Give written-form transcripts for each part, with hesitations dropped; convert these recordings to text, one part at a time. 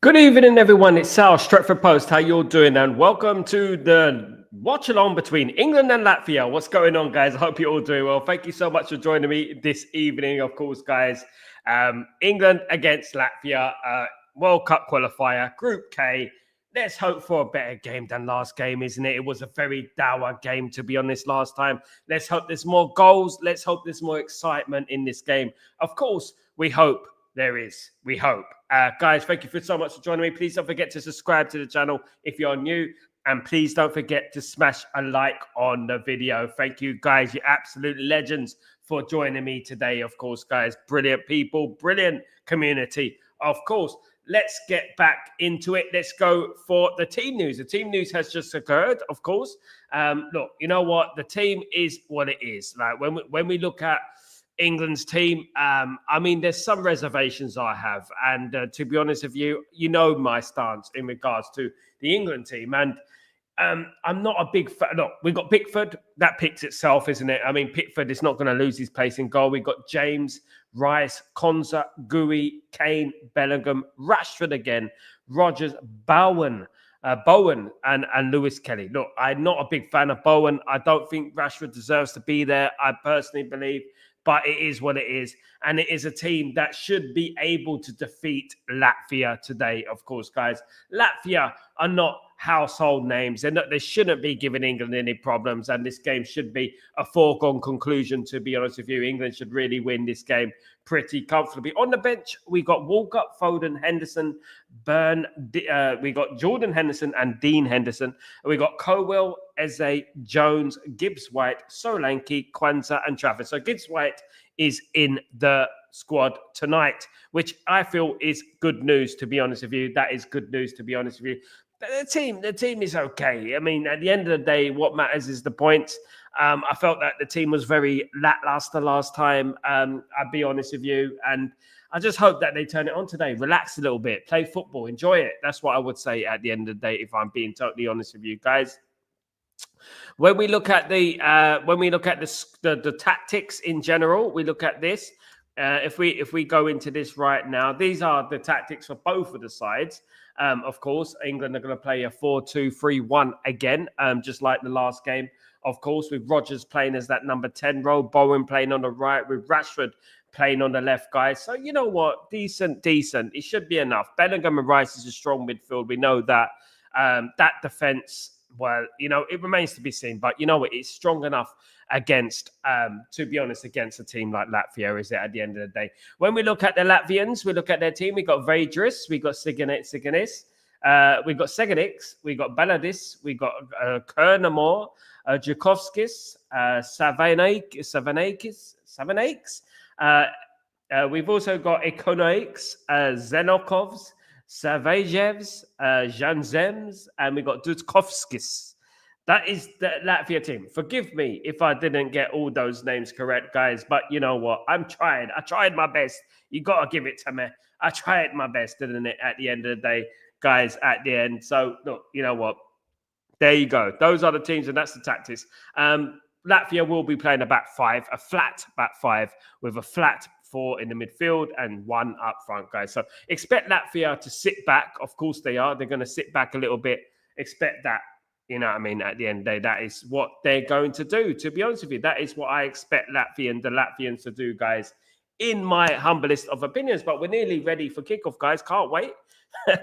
Good evening, everyone. It's Sal, Stretford Post. How you all doing? And welcome to the watch along between England and Latvia. What's going on, guys? I hope you're all doing well. Thank you so much for joining me this evening, of course, guys. England against Latvia, World Cup qualifier, Group K. Let's hope for a better game than last game, isn't it? It was a very dour game, to be honest, last time. Let's hope there's more goals. Let's hope there's more excitement in this game. Of course, we hope there is. We hope. Guys, thank you so much for joining me. Please don't forget to subscribe to the channel if you're new. And please don't forget to smash a like on the video. Thank you, guys. You're absolute legends for joining me today, of course, guys. Brilliant people, brilliant community. Of course, let's get back into it. Let's go for the team news. The team news has just occurred, of course. Look, you know what? The team is what it is. Like when we look at England's team, I mean, there's some reservations I have. And to be honest with you, you know my stance in regards to the England team. And I'm not a big fan. Look, we've got Pickford. That picks itself, isn't it? I mean, Pickford is not going to lose his place in goal. We've got James, Rice, Konza, Gui, Kane, Bellingham, Rashford again, Rodgers, Bowen, and Lewis Kelly. Look, I'm not a big fan of Bowen. I don't think Rashford deserves to be there. I personally believe. But it is what it is. And it is a team that should be able to defeat Latvia today, of course, guys. Latvia are not household names. They shouldn't be giving England any problems. And this game should be a foregone conclusion, to be honest with you. England should really win this game pretty comfortably. On the bench, we got Walker, Foden, Henderson, Burn. We got Jordan Henderson and Dean Henderson. We got Colwell, Eze, Jones, Gibbs-White, Solanke, Kwanzaa, and Trafford. So Gibbs-White is in the squad tonight, which I feel is good news, to be honest with you. That is good news, to be honest with you. The team is okay. I mean, at the end of the day, what matters is the points. I felt that the team was very lackluster last time. I'll be honest with you. And I just hope that they turn it on today. Relax a little bit. Play football. Enjoy it. That's what I would say at the end of the day, if I'm being totally honest with you, guys. When we look at the tactics in general, we look at this. If we go into this right now, these are the tactics for both of the sides. Of course, England are going to play a 4-2-3-1 again, just like the last game. Of course, with Rodgers playing as that number 10 role, Bowen playing on the right, with Rashford playing on the left, guys. So you know what? Decent. It should be enough. Bellingham and Rice is a strong midfield. We know that. That defense, well, you know, it remains to be seen. But you know what? It's strong enough against, to be honest, against a team like Latvia, is it, at the end of the day? When we look at the Latvians, we look at their team. We got Vaidris, we got Siganis, we got Seganix, we got Baladis, we got Kernamore, Djukovskis, Savanakis. We've also got Ikonoiks, Zenokovs, Savajevs, Janzems, and we got Dudkovskis. That is the Latvia team. Forgive me if I didn't get all those names correct, guys. But you know what? I'm trying. I tried my best. You got to give it to me. I tried my best, didn't it, at the end of the day, guys, at the end. So, look, you know what? There you go. Those are the teams, and that's the tactics. Latvia will be playing a back five, a flat back five with a flat 4 in the midfield and 1 up front, guys. So expect Latvia to sit back. Of course they are. They're going to sit back a little bit. Expect that. You know what I mean? At the end of the day, that is what they're going to do. To be honest with you, that is what I expect the Latvians to do, guys, in my humblest of opinions. But we're nearly ready for kickoff, guys. Can't wait.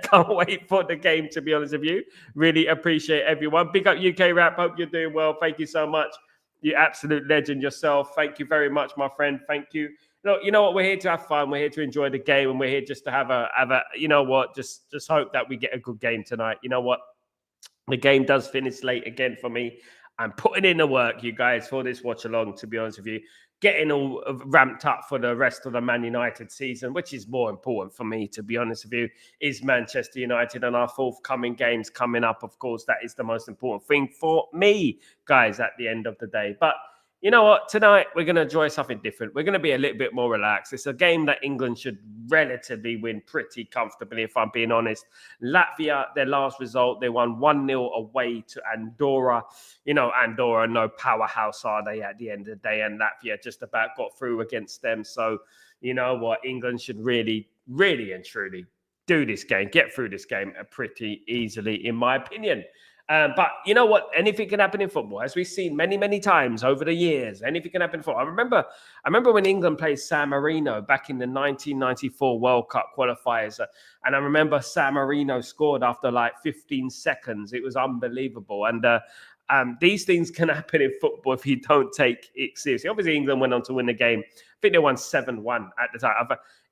Can't wait for the game, to be honest with you. Really appreciate everyone. Big up UK Rap. Hope you're doing well. Thank you so much. You absolute legend yourself. Thank you very much, my friend. Thank you. Look, you know what? We're here to have fun. We're here to enjoy the game, and we're here just to have a. You know what? Just hope that we get a good game tonight. You know what? The game does finish late again for me. I'm putting in the work, you guys, for this watch along, to be honest with you. Getting all ramped up for the rest of the Man United season, which is more important for me, to be honest with you, is Manchester United and our forthcoming games coming up. Of course, that is the most important thing for me, guys, at the end of the day. But you know what? Tonight, we're going to enjoy something different. We're going to be a little bit more relaxed. It's a game that England should relatively win pretty comfortably, if I'm being honest. Latvia, their last result, they won 1-0 away to Andorra. You know, Andorra, no powerhouse are they at the end of the day? And Latvia just about got through against them. So, you know what? England should really, really and truly do this game, get through this game pretty easily, in my opinion. But you know what? Anything can happen in football, as we've seen many, many times over the years. Anything can happen in football. I remember when England played San Marino back in the 1994 World Cup qualifiers, and I remember San Marino scored after like 15 seconds. It was unbelievable, and these things can happen in football if you don't take it seriously. Obviously, England went on to win the game. I think they won 7-1 at the time.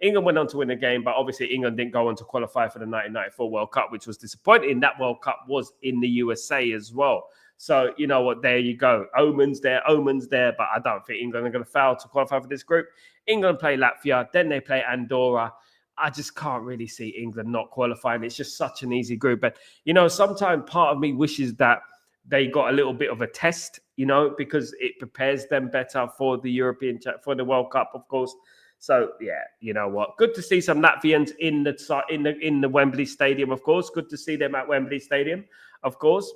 England went on to win the game, but obviously England didn't go on to qualify for the 1994 World Cup, which was disappointing. That World Cup was in the USA as well. So, you know what, there you go. Omens there, but I don't think England are going to fail to qualify for this group. England play Latvia, then they play Andorra. I just can't really see England not qualifying. It's just such an easy group. But, you know, sometimes part of me wishes that they got a little bit of a test, you know, because it prepares them better for the for the World Cup, of course. So yeah, you know what? Good to see some Latvians in the Wembley Stadium, of course. Good to see them at Wembley Stadium, of course.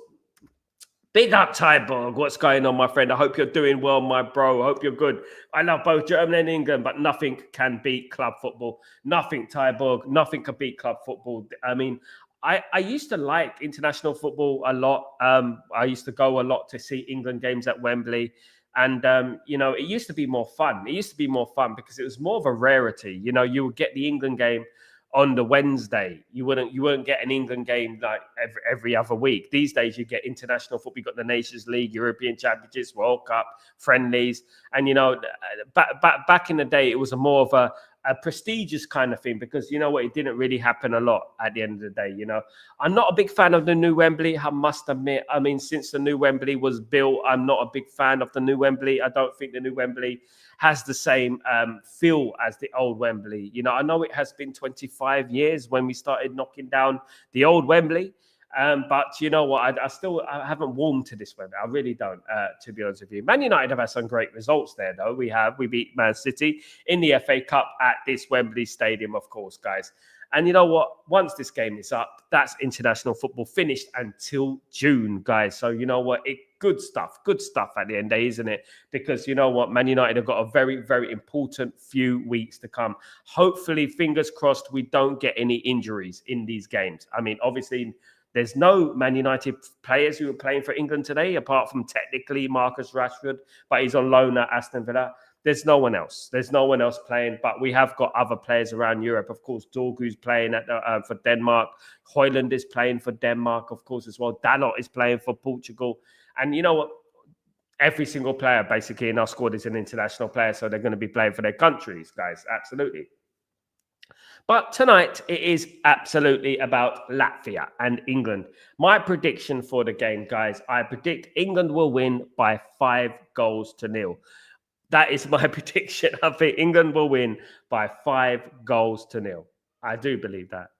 Big up, Tyborg. What's going on, my friend? I hope you're doing well, my bro. I hope you're good. I love both Germany and England, but nothing can beat club football. Nothing, Tyborg. Nothing can beat club football. I mean, I used to like international football a lot. I used to go a lot to see England games at Wembley. And, you know, it used to be more fun. It used to be more fun because it was more of a rarity. You know, you would get the England game on the Wednesday. You wouldn't get an England game like every other week. These days you get international football. You got the Nations League, European Championships, World Cup, friendlies. And, you know, back in the day, it was more of a prestigious kind of thing because, you know what, it didn't really happen a lot at the end of the day. You know, I'm not a big fan of the new Wembley, I must admit. I mean, since the new Wembley was built, I'm not a big fan of the new Wembley. I don't think the new Wembley has the same feel as the old Wembley. You know, I know it has been 25 years when we started knocking down the old Wembley. But you know what? I haven't warmed to this Wembley. I really don't, to be honest with you. Man United have had some great results there, though. We beat Man City in the FA Cup at this Wembley Stadium, of course, guys. And you know what? Once this game is up, that's international football finished until June, guys. So you know what? Good stuff at the end of the day, isn't it? Because you know what? Man United have got a very, very important few weeks to come. Hopefully, fingers crossed, we don't get any injuries in these games. I mean, obviously, there's no Man United players who are playing for England today, apart from technically Marcus Rashford, but he's on loan at Aston Villa. There's no one else. There's no one else playing, but we have got other players around Europe. Of course, Dorgu's playing for Denmark. Højlund is playing for Denmark, of course, as well. Dalot is playing for Portugal. And you know what? Every single player basically in our squad is an international player, so they're going to be playing for their countries, guys. Absolutely. But tonight, it is absolutely about Latvia and England. My prediction for the game, guys, I predict England will win by 5-0. That is my prediction. I think England will win by 5-0. I do believe that.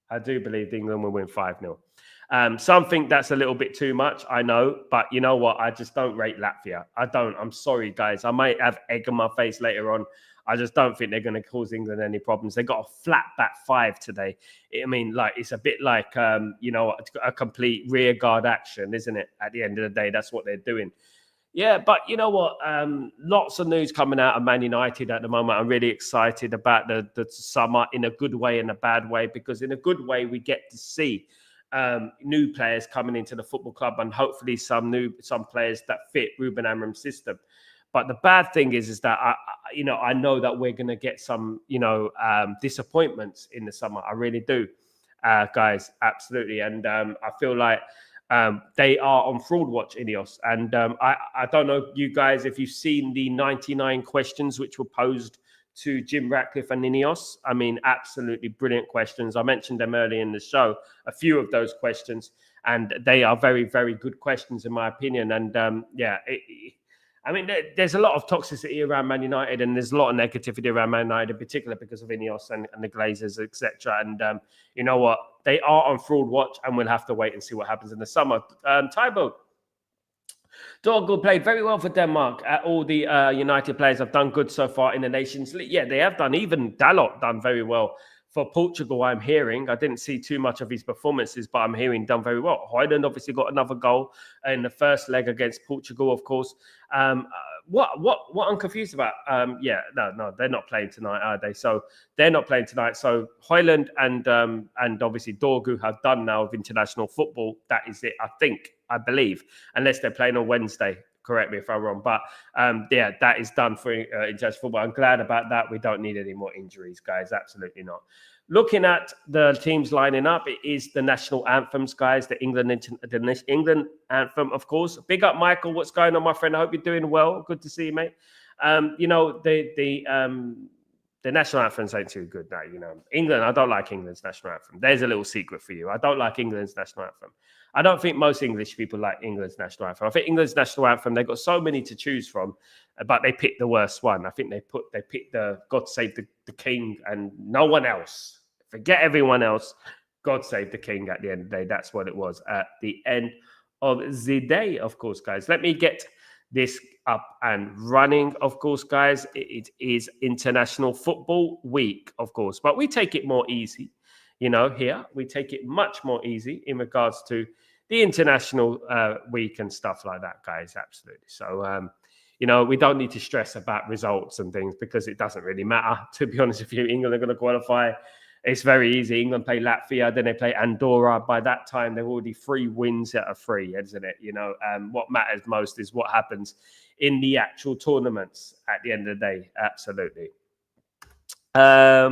I do believe England will win 5-0. Something that's a little bit too much, I know. But you know what? I just don't rate Latvia. I don't. I'm sorry, guys. I might have egg on my face later on. I just don't think they're going to cause England any problems. They got a flat back 5 today. I mean, like it's a bit like, you know, a complete rear guard action, isn't it? At the end of the day, that's what they're doing. Yeah, but you know what? Lots of news coming out of Man United at the moment. I'm really excited about the summer in a good way and a bad way, because in a good way, we get to see new players coming into the football club and hopefully some players that fit Ruben Amorim's system. But the bad thing is that I know that we're going to get some, disappointments in the summer. I really do, guys, absolutely. And I feel like they are on fraud watch, Ineos. And I don't know, you guys, if you've seen the 99 questions which were posed to Jim Ratcliffe and Ineos. I mean, absolutely brilliant questions. I mentioned them earlier in the show, a few of those questions, and they are very, very good questions in my opinion. And there's a lot of toxicity around Man United, and there's a lot of negativity around Man United, in particular because of Ineos and the Glazers, etc. And you know what? They are on fraud watch, and we'll have to wait and see what happens in the summer. Tybo, Dorgu played very well for Denmark. All the United players have done good so far in the Nations League. Yeah, they have done. Even Dalot done very well for Portugal, I'm hearing. I didn't see too much of his performances, but I'm hearing done very well. Højlund obviously got another goal in the first leg against Portugal, of course. what I'm confused about. No, they're not playing tonight, are they? So they're not playing tonight. So Hoyland and obviously Dorgu have done now with international football. That is it, I believe, unless they're playing on Wednesday. Correct me if I'm wrong, but that is done for international football. I'm glad about that. We don't need any more injuries, guys. Absolutely not. Looking at the teams lining up, it is the national anthems, guys. The England anthem, of course. Big up, Michael. What's going on, my friend? I hope you're doing well. Good to see you, mate. The national anthems ain't too good now. England. I don't like England's national anthem. There's a little secret for you. I don't like England's national anthem. I don't think most English people like England's national anthem. I think England's national anthem, they've got so many to choose from, but they picked the worst one. I think they picked the God Save the King and no one else. Forget everyone else. God Save the King at the end of the day. That's what it was at the end of the day, of course, guys. Let me get this up and running, of course, guys. It is International Football Week, of course, but we take it more easy. Here we take it much more easy in regards to the international week and stuff like that, guys. Absolutely. So, we don't need to stress about results and things because it doesn't really matter. To be honest with you, England are going to qualify. It's very easy. England play Latvia, then they play Andorra. By that time, they're already 3 wins out of 3, isn't it? What matters most is what happens in the actual tournaments at the end of the day. Absolutely. There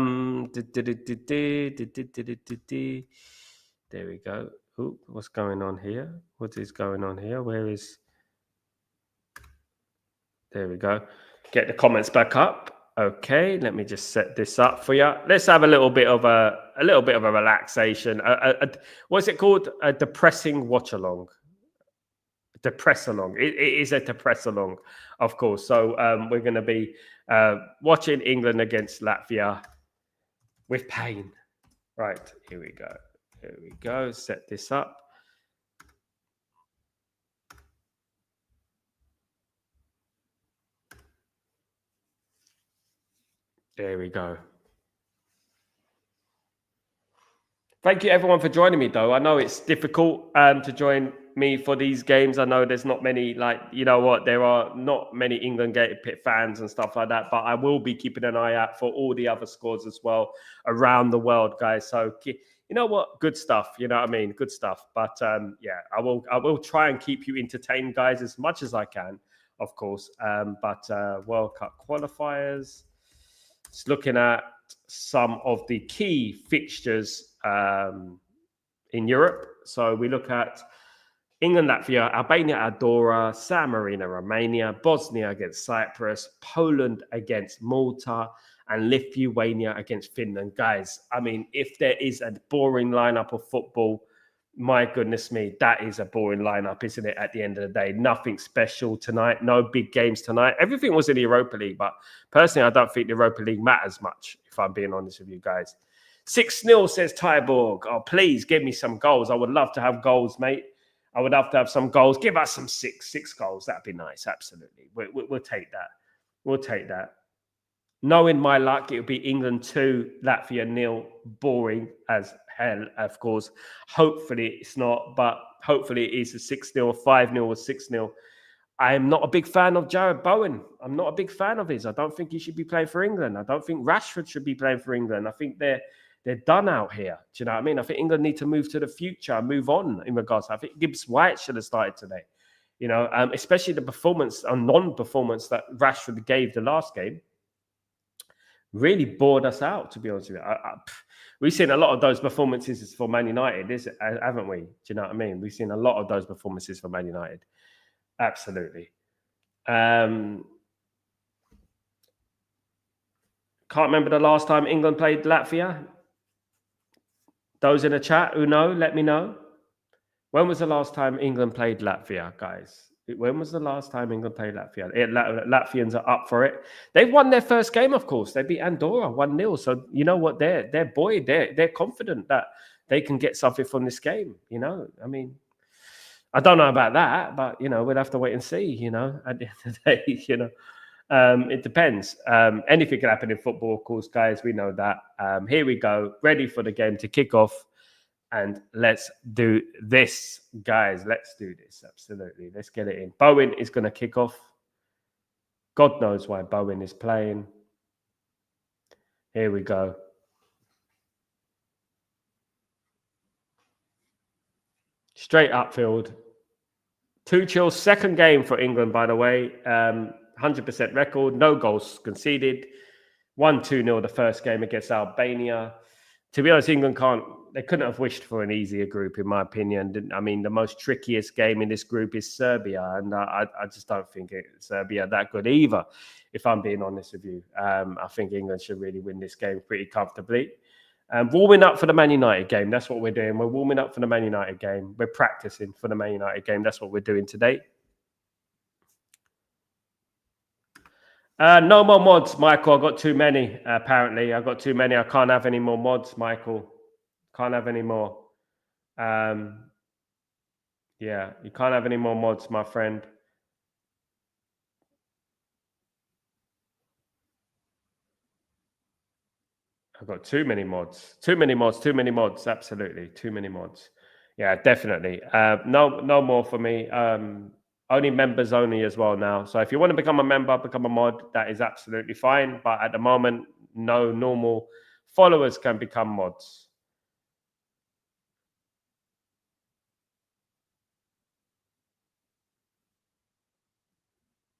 we go. Ooh, what's going on here? What is going on here? There we go. Get the comments back up. Okay, let me just set this up for you. Let's have a little bit of a relaxation. What's it called? A depressing watch along. Depress along. It is a depress along, of course. So we're going to be watching England against Latvia with pain. Right, here we go. Here we go. Set this up. There we go. Thank you, everyone, for joining me, though. I know it's difficult to join me for these games. I know there's not many, there are not many England Gated Pit fans and stuff like that, but I will be keeping an eye out for all the other scores as well around the world, guys. So, you know what? Good stuff. You know what I mean? Good stuff. But, I will try and keep you entertained, guys, as much as I can, of course. World Cup qualifiers. Just looking at some of the key fixtures in Europe. So we look at England, Latvia, Albania, Andorra, San Marino, Romania, Bosnia against Cyprus, Poland against Malta, and Lithuania against Finland. Guys, I mean, if there is a boring lineup of football, my goodness me, that is a boring lineup, isn't it? At the end of the day, nothing special tonight, no big games tonight. Everything was in the Europa League, but personally, I don't think the Europa League matters much, if I'm being honest with you guys. 6-0, says Tyborg. Oh, please give me some goals. I would love to have goals, mate. I would love to have some goals. Give us some six goals. That'd be nice. Absolutely. We'll take that. We'll take that. Knowing my luck, it would be England 2, Latvia 0. Boring as hell, of course. Hopefully it's not, but hopefully it is a 6-0, 5-0 or 6-0. I am not a big fan of Jared Bowen. I'm not a big fan of his. I don't think he should be playing for England. I don't think Rashford should be playing for England. I think they're done out here. Do you know what I mean? I think England need to move to the future, move on in regards to, I think Gibbs White should have started today. Especially the performance or non-performance that Rashford gave the last game really bored us out, to be honest with you. We've seen a lot of those performances for Man United, haven't we? Do you know what I mean? We've seen a lot of those performances for Man United. Absolutely. Can't remember the last time England played Latvia. Those in the chat who know, let me know. When was the last time England played Latvia, guys? When was the last time England played Latvia? Latvians are up for it. They've won their first game, of course. They beat Andorra 1-0. So you know what? They're buoyed. They're confident that they can get something from this game. I mean, I don't know about that, but we'll have to wait and see. At the end of the day, it depends. Anything can happen in football, of course, guys. We know that. Here we go, ready for the game to kick off. And let's do this, guys. Let's do this. Absolutely. Let's get it in. Bowen is going to kick off. God knows why Bowen is playing. Here we go. Straight upfield. Tuchel's second game for England, by the way. 100% record, no goals conceded. 1-2-0 the first game against Albania. To be honest, England they couldn't have wished for an easier group, in my opinion. I mean, the most trickiest game in this group is Serbia, and I just don't think Serbia that good either, if I'm being honest with you. I think England should really win this game pretty comfortably. Warming up for the Man United game, that's what we're doing. We're warming up for the Man United game. We're practicing for the Man United game. That's what we're doing today. No more mods, Michael. I got too many, apparently. I got too many. I can't have any more mods, Michael. Can't have any more. Yeah, you can't have any more mods, my friend. I've got too many mods. Too many mods. Absolutely. Too many mods. Yeah, definitely. No more for me. Only members only as well now. So if you want to become a member, become a mod, that is absolutely fine. But at the moment, no normal followers can become mods.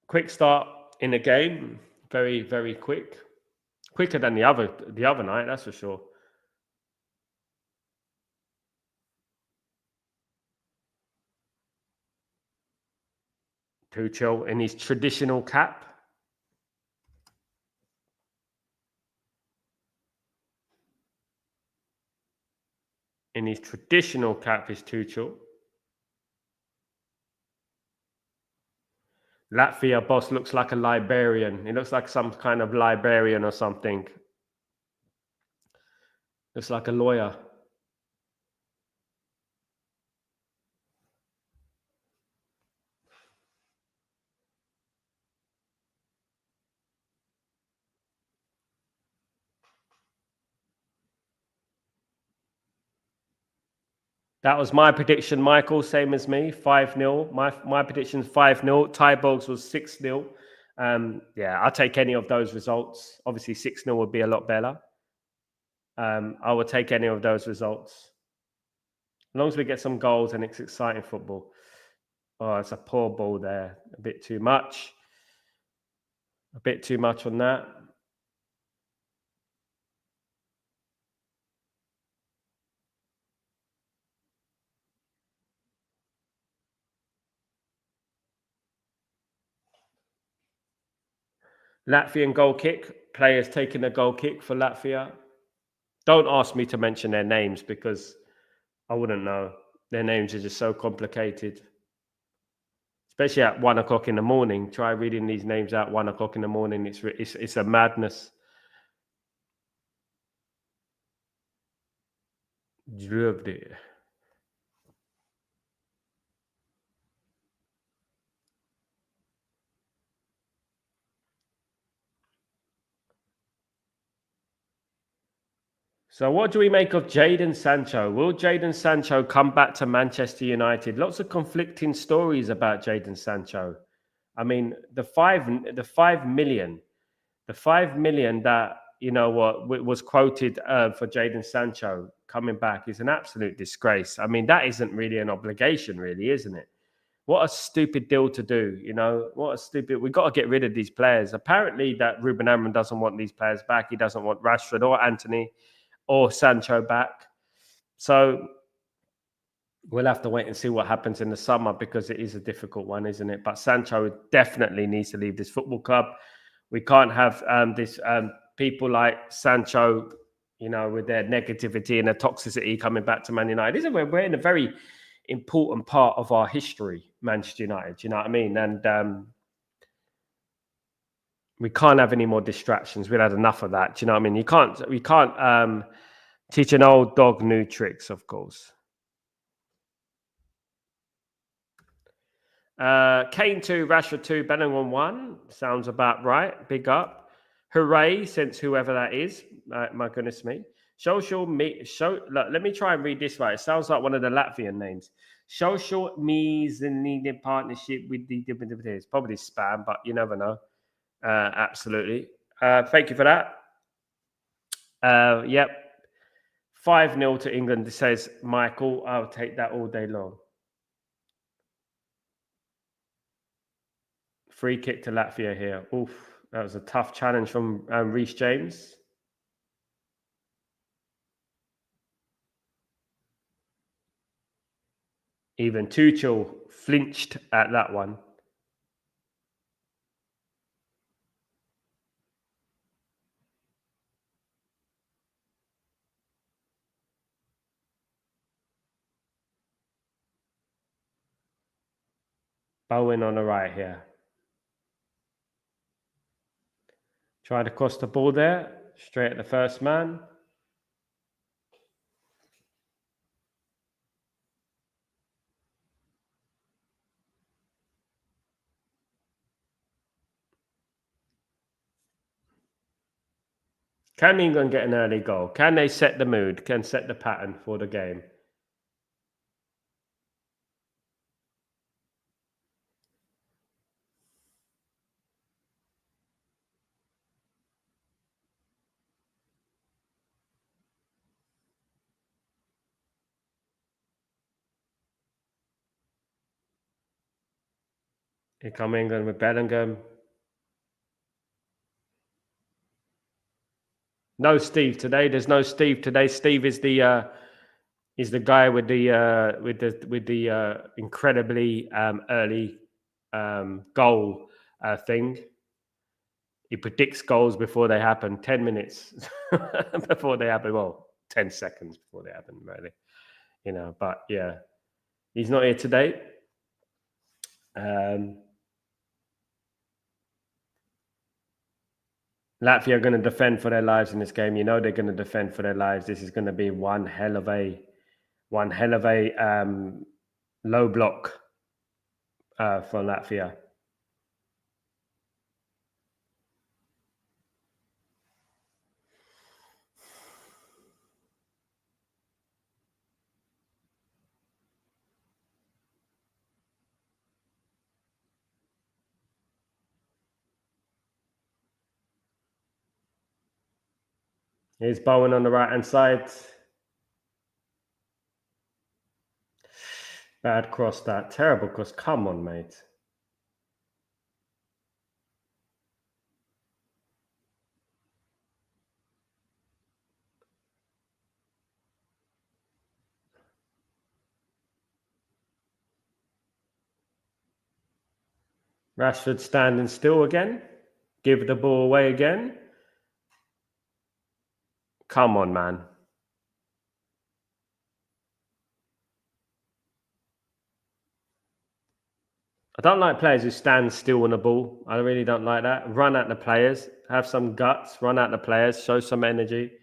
Quick start in the game. Very, very quick. Quicker than the other night, that's for sure. Tuchel in his traditional cap. In his traditional cap is Tuchel. Latvia boss looks like a librarian. He looks like some kind of librarian or something. Looks like a lawyer. That was my prediction, Michael, same as me, 5-0. My prediction's 5-0. Tyborg's was 6-0. Yeah, I'll take any of those results. Obviously, 6-0 would be a lot better. I would take any of those results. As long as we get some goals and it's exciting football. Oh, it's a poor ball there. A bit too much. A bit too much on that. Latvian goal kick. Players taking a goal kick for Latvia. Don't ask me to mention their names because I wouldn't know. Their names are just so complicated. Especially at 1 o'clock in the morning. Try reading these names at 1 o'clock in the morning. It's a madness. So what do we make of Jadon Sancho? Will Jadon Sancho come back to Manchester United? Lots of conflicting stories about Jadon Sancho. I mean, the 5 million that was quoted for Jadon Sancho coming back is an absolute disgrace. I mean, that isn't really an obligation, really, isn't it? What a stupid deal to do, we've got to get rid of these players. Apparently that Ruben Amorim doesn't want these players back. He doesn't want Rashford or Anthony or Sancho back. So we'll have to wait and see what happens in the summer because it is a difficult one, isn't it? But Sancho definitely needs to leave this football club. We can't have people like Sancho, with their negativity and their toxicity coming back to Man United. Isn't we're in a very important part of our history, Manchester United. You know what I mean? And we can't have any more distractions. We've had enough of that. Do you know what I mean? We can't teach an old dog new tricks, of course. Kane 2, Rashford 2, Bellingham 1. Sounds about right. Big up. Hooray, since whoever that is. My goodness me. Let me try and read this right. It sounds like one of the Latvian names. Social means the needed partnership with the it's probably spam, but you never know. Absolutely. Thank you for that. Yep. 5-0 to England, says Michael. I'll take that all day long. Free kick to Latvia here. Oof. That was a tough challenge from Reece James. Even Tuchel flinched at that one. Bowen on the right here. Tried to cross the ball there. Straight at the first man. Can England get an early goal? Can they set the mood? Can set the pattern for the game? Here come England with Bellingham. No Steve today. There's no Steve today. Steve is the guy with the incredibly early goal thing. He predicts goals before they happen. 10 minutes before they happen. Well, 10 seconds before they happen, really. You know, but yeah, he's not here today. Latvia are going to defend for their lives in this game. You know they're going to defend for their lives. This is going to be one hell of a low block for Latvia. Here's Bowen on the right-hand side. Bad cross, that. Terrible cross. Come on, mate. Rashford standing still again. Give the ball away again. Come on, man. I don't like players who stand still on the ball. I really don't like that. Run at the players. Have some guts. Run at the players. Show some energy.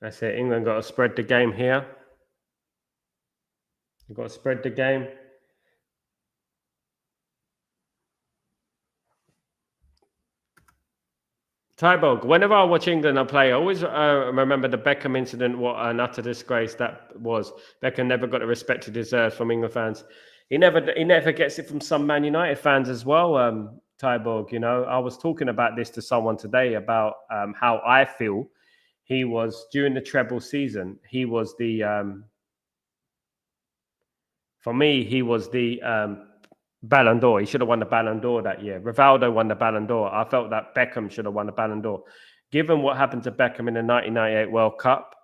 That's it. England got to spread the game here. You've got to spread the game. Tyborg, whenever I watch England play, I always remember the Beckham incident. What an utter disgrace that was. Beckham never got the respect he deserves from England fans. He never gets it from some Man United fans as well. Tyborg, you know, I was talking about this to someone today about how I feel he was during the treble season. He was the for me, he was the Ballon d'Or. He should have won the Ballon d'Or that year. Rivaldo won the Ballon d'Or. I felt that Beckham should have won the Ballon d'Or. Given what happened to Beckham in the 1998 World Cup,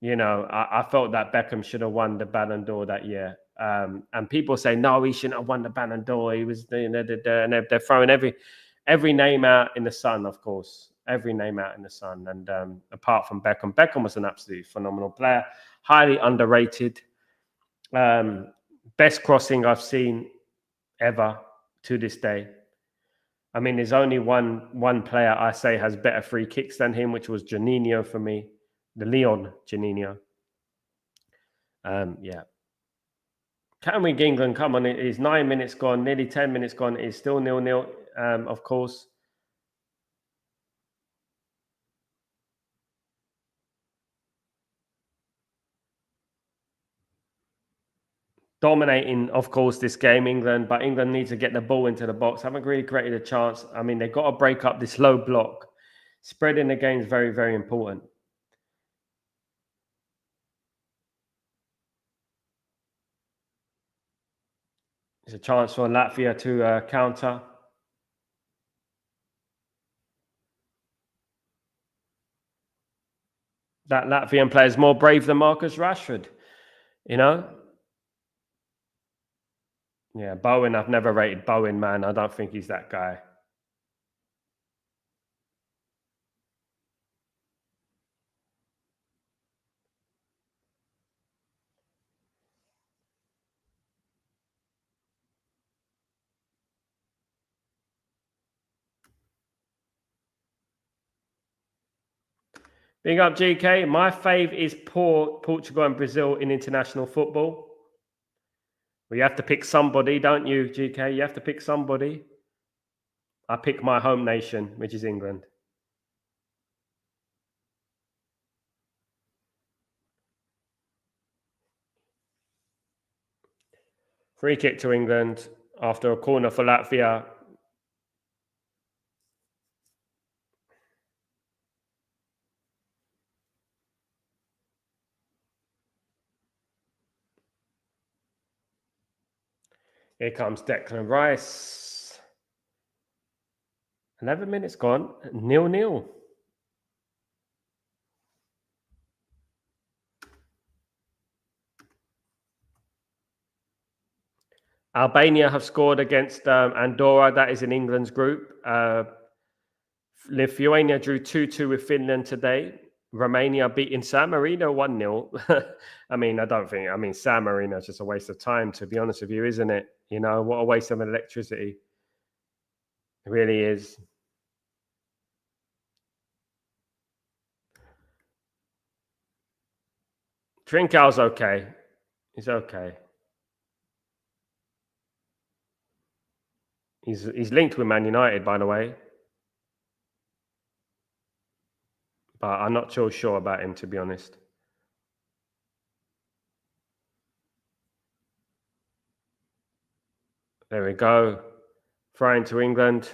you know, I felt that Beckham should have won the Ballon d'Or that year. And people say, no, he shouldn't have won the Ballon d'Or. He was, and they're throwing every name out in the sun, of course. Every name out in the sun. And apart from Beckham, Beckham was an absolutely phenomenal player, highly underrated. Best crossing I've seen ever to this day. I mean, there's only one player I say has better free kicks than him, which was Juninho for me, the Leon Juninho. Yeah. Can we, England? Come on, it is 9 minutes gone, nearly 10 minutes gone. It's still 0-0, of course. Dominating, of course, this game, England, but England needs to get the ball into the box. Haven't really created a chance. I mean, they've got to break up this low block. Spreading the game is very, very important. It's a chance for Latvia to counter. That Latvian player is more brave than Marcus Rashford, you know? Yeah, Bowen, I've never rated Bowen, man. I don't think he's that guy. Big up, GK. My fave is Portugal and Brazil in international football. Well, you have to pick somebody, don't you, GK? You have to pick somebody. I pick my home nation, which is England. Free kick to England after a corner for Latvia. Here comes Declan Rice. 11 minutes gone, 0-0. Albania have scored against Andorra. That is in England's group. Lithuania drew 2-2 with Finland today. Romania beating San Marino 1-0. I mean, San Marino is just a waste of time, to be honest with you, isn't it? You know, what a waste of electricity. It really is. Trincão's okay. He's okay. He's linked with Man United, by the way. But I'm not so sure about him, to be honest. There we go. Throw to England.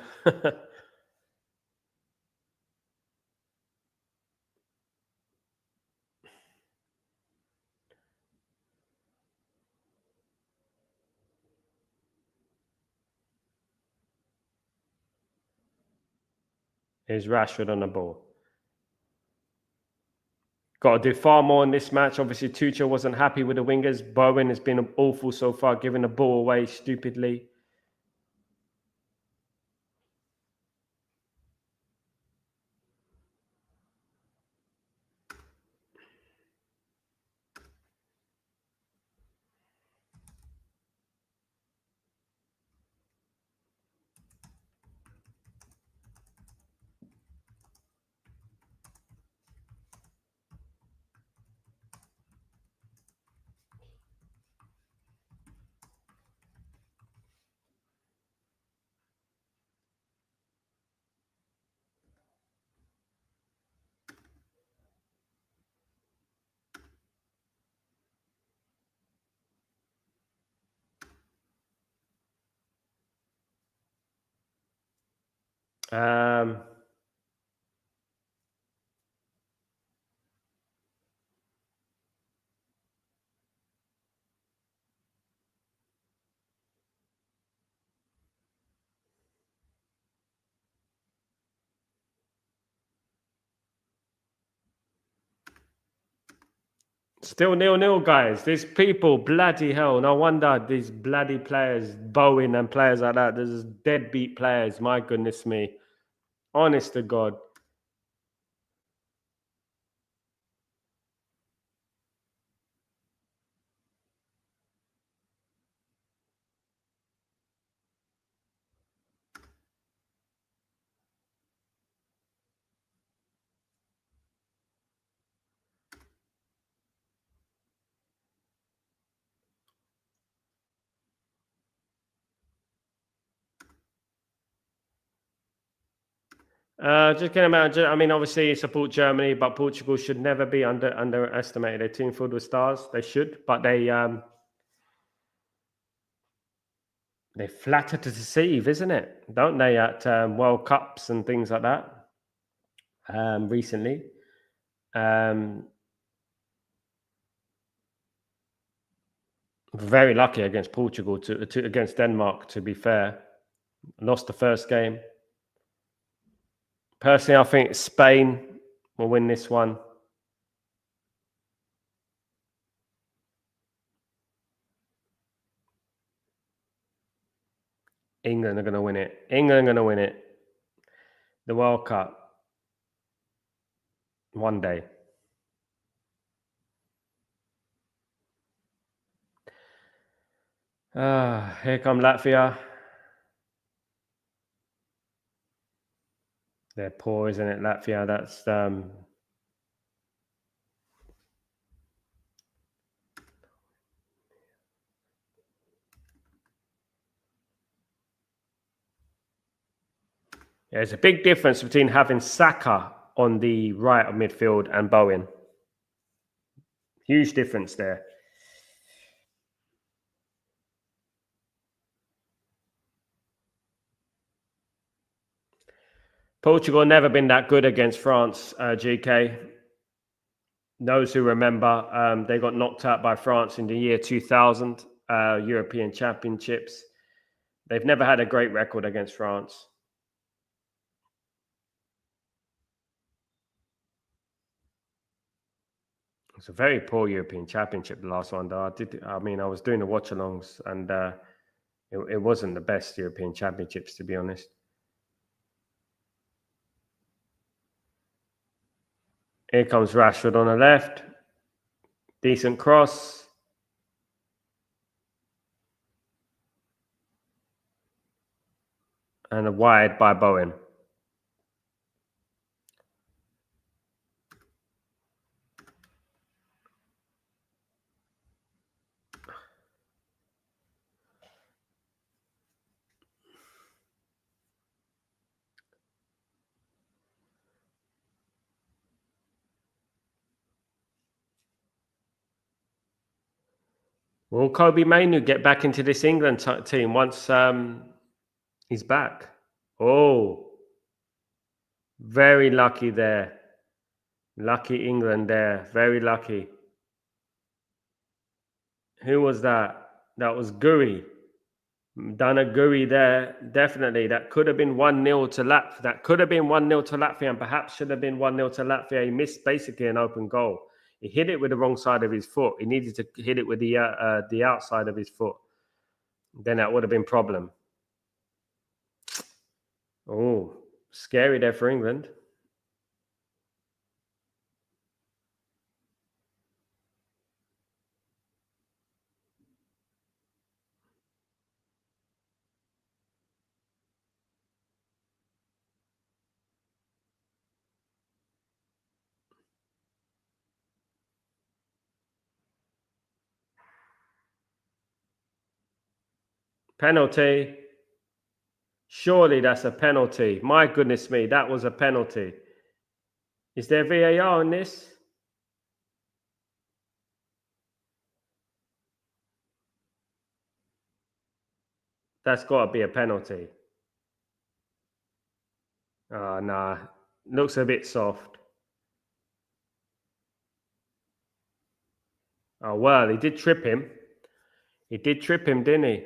Here's Rashford on the ball. Got to do far more in this match. Obviously, Tuchel wasn't happy with the wingers. Bowen has been awful so far, giving the ball away stupidly. Still 0-0, guys. These people, bloody hell. No wonder these bloody players, Bowen and players like that, there's deadbeat players. My goodness me. Honest to God. Just can imagine. I mean, obviously, you support Germany, but Portugal should never be underestimated. They're team filled with stars. They should, but they flatter to deceive, isn't it? Don't they at World Cups and things like that? Recently, very lucky against Portugal to against Denmark. To be fair, lost the first game. Personally, I think Spain will win this one. England are going to win it. England are going to win it. The World Cup. One day. Here come Latvia. They're poor, isn't it, Latvia? That's there's a big difference between having Saka on the right of midfield and Bowen. Huge difference there. Portugal never been that good against France, GK. Those who remember, they got knocked out by France in the year 2000, European Championships. They've never had a great record against France. It's a very poor European Championship, the last one, though. I was doing the watch-alongs, and it wasn't the best European Championships, to be honest. Here comes Rashford on the left. Decent cross. And a wide by Bowen. Will Kobe Mainu get back into this England team once he's back? Oh, very lucky there. Lucky England there. Very lucky. Who was that? That was Guri. Dana Guri there. Definitely. That could have been 1-0 to Latvia. That could have been 1-0 to Latvia, and perhaps should have been 1-0 to Latvia. He missed basically an open goal. He hit it with the wrong side of his foot. He needed to hit it with the outside of his foot. Then that would have been problem. Oh, scary there for England. Penalty. Surely that's a penalty. My goodness me, that was a penalty. Is there VAR on this? That's got to be a penalty. Oh, nah. Looks a bit soft. Oh, well, he did trip him. He did trip him, didn't he?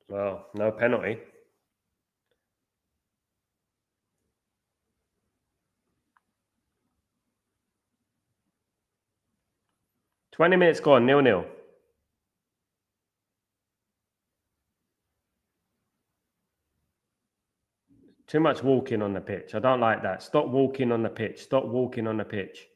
Well, no penalty. "20 minutes gone, 0-0. Too much walking on the pitch. I don't like that. Stop walking on the pitch. Stop walking on the pitch.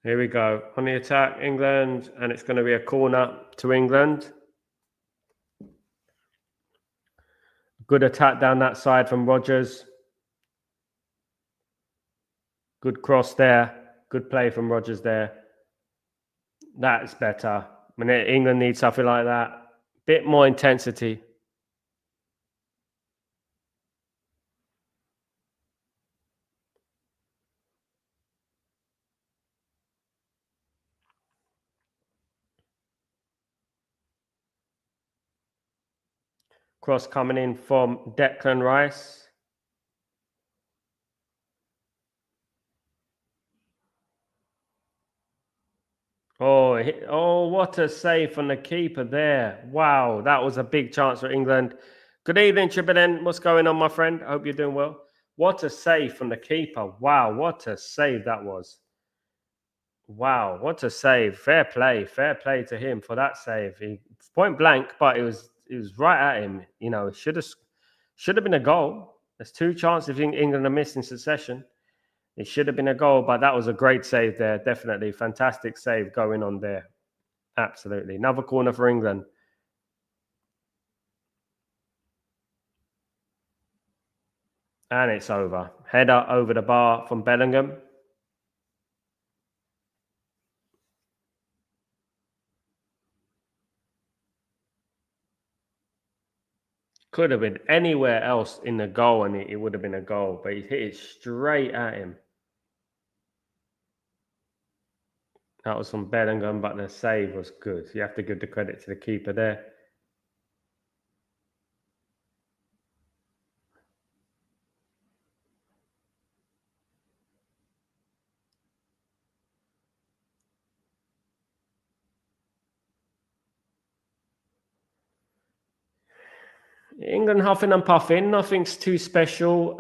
Here we go. On the attack, England, and it's going to be a corner to England. Good attack down that side from Rodgers. Good cross there. Good play from Rodgers there. That's better. I mean, England needs something like that. Bit more intensity. Cross coming in from Declan Rice. Oh, what a save from the keeper there. Wow, that was a big chance for England. Good evening, Tribilin. What's going on, my friend? I hope you're doing well. What a save from the keeper. Wow, what a save that was. Wow, what a save. Fair play to him for that save. It's point blank, but it was right at him. You know, it should have been a goal. There's two chances England are missed in succession. It should have been a goal, but that was a great save there. Definitely fantastic save going on there. Absolutely. Another corner for England. And it's over. Header over the bar from Bellingham. Could have been anywhere else in the goal and it would have been a goal, but he hit it straight at him. That was from Bellingham, but the save was good. You have to give the credit to the keeper there. England huffing and puffing. Nothing's too special.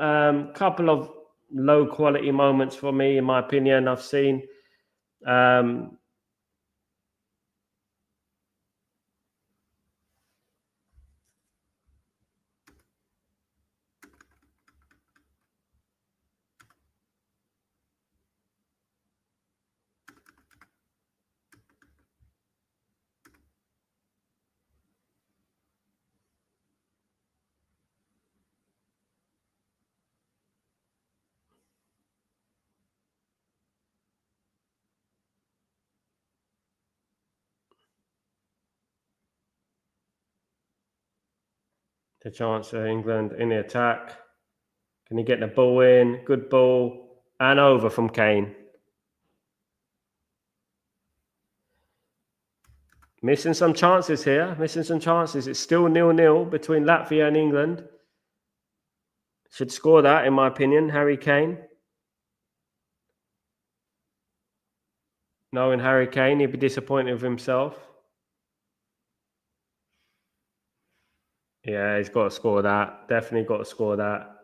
Couple of low quality moments for me, in my opinion, I've seen. The chance for England in the attack. Can he get the ball in? Good ball. And over from Kane. Missing some chances here. Missing some chances. It's still 0-0 between Latvia and England. Should score that, in my opinion, Harry Kane. Knowing Harry Kane, he'd be disappointed with himself. Yeah, he's got to score that. Definitely got to score that.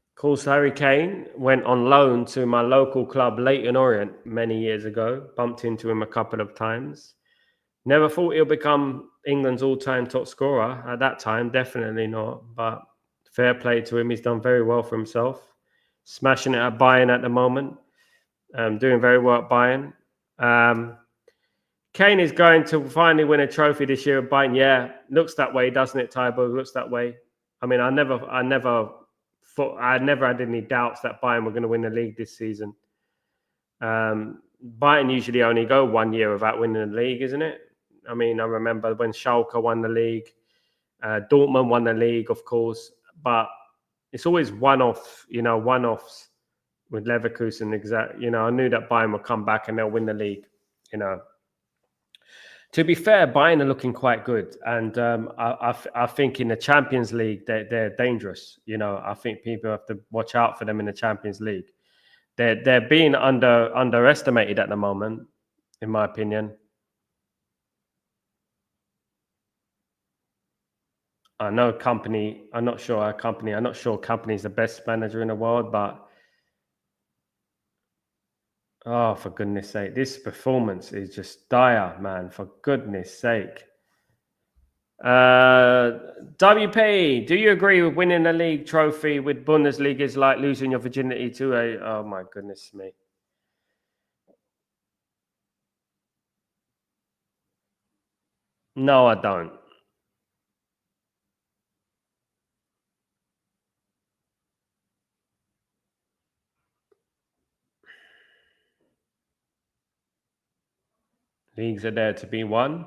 Of course, Harry Kane went on loan to my local club, Leyton Orient, many years ago. Bumped into him a couple of times. Never thought he'll become England's all-time top scorer at that time. Definitely not. But fair play to him. He's done very well for himself. Smashing it at Bayern at the moment. Doing very well at Bayern. Kane is going to finally win a trophy this year at Bayern. Yeah, looks that way, doesn't it, Tybo? Looks that way. I mean, I never had any doubts that Bayern were going to win the league this season. Bayern usually only go 1 year without winning the league, isn't it? I mean, I remember when Schalke won the league, Dortmund won the league, of course, but it's always one-offs with Leverkusen. I knew that Bayern would come back and they'll win the league. To be fair, Bayern are looking quite good, and I think in the Champions League they're dangerous. I think people have to watch out for them in the Champions League. They're being underestimated at the moment, in my opinion. I know Company. I'm not sure Company's the best manager in the world, but oh, for goodness sake, this performance is just dire, man. For goodness sake. WP, do you agree with winning a league trophy with Bundesliga is like losing your virginity to a... Oh, my goodness me. No, I don't. Leagues are there to be won.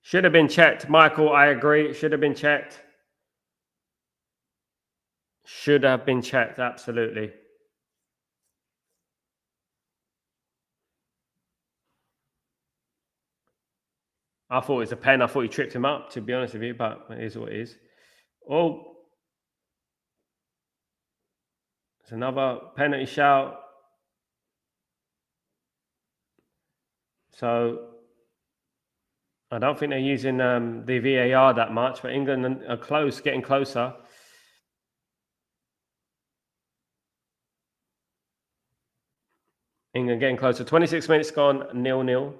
Should have been checked. Michael, I agree. Should have been checked. Should have been checked, absolutely. I thought it was a pen. I thought he tripped him up, to be honest with you, but it is what it is. Oh, it's another penalty shout. So I don't think they're using the VAR that much, but England are close, getting closer. England getting closer. 26 minutes gone, 0-0.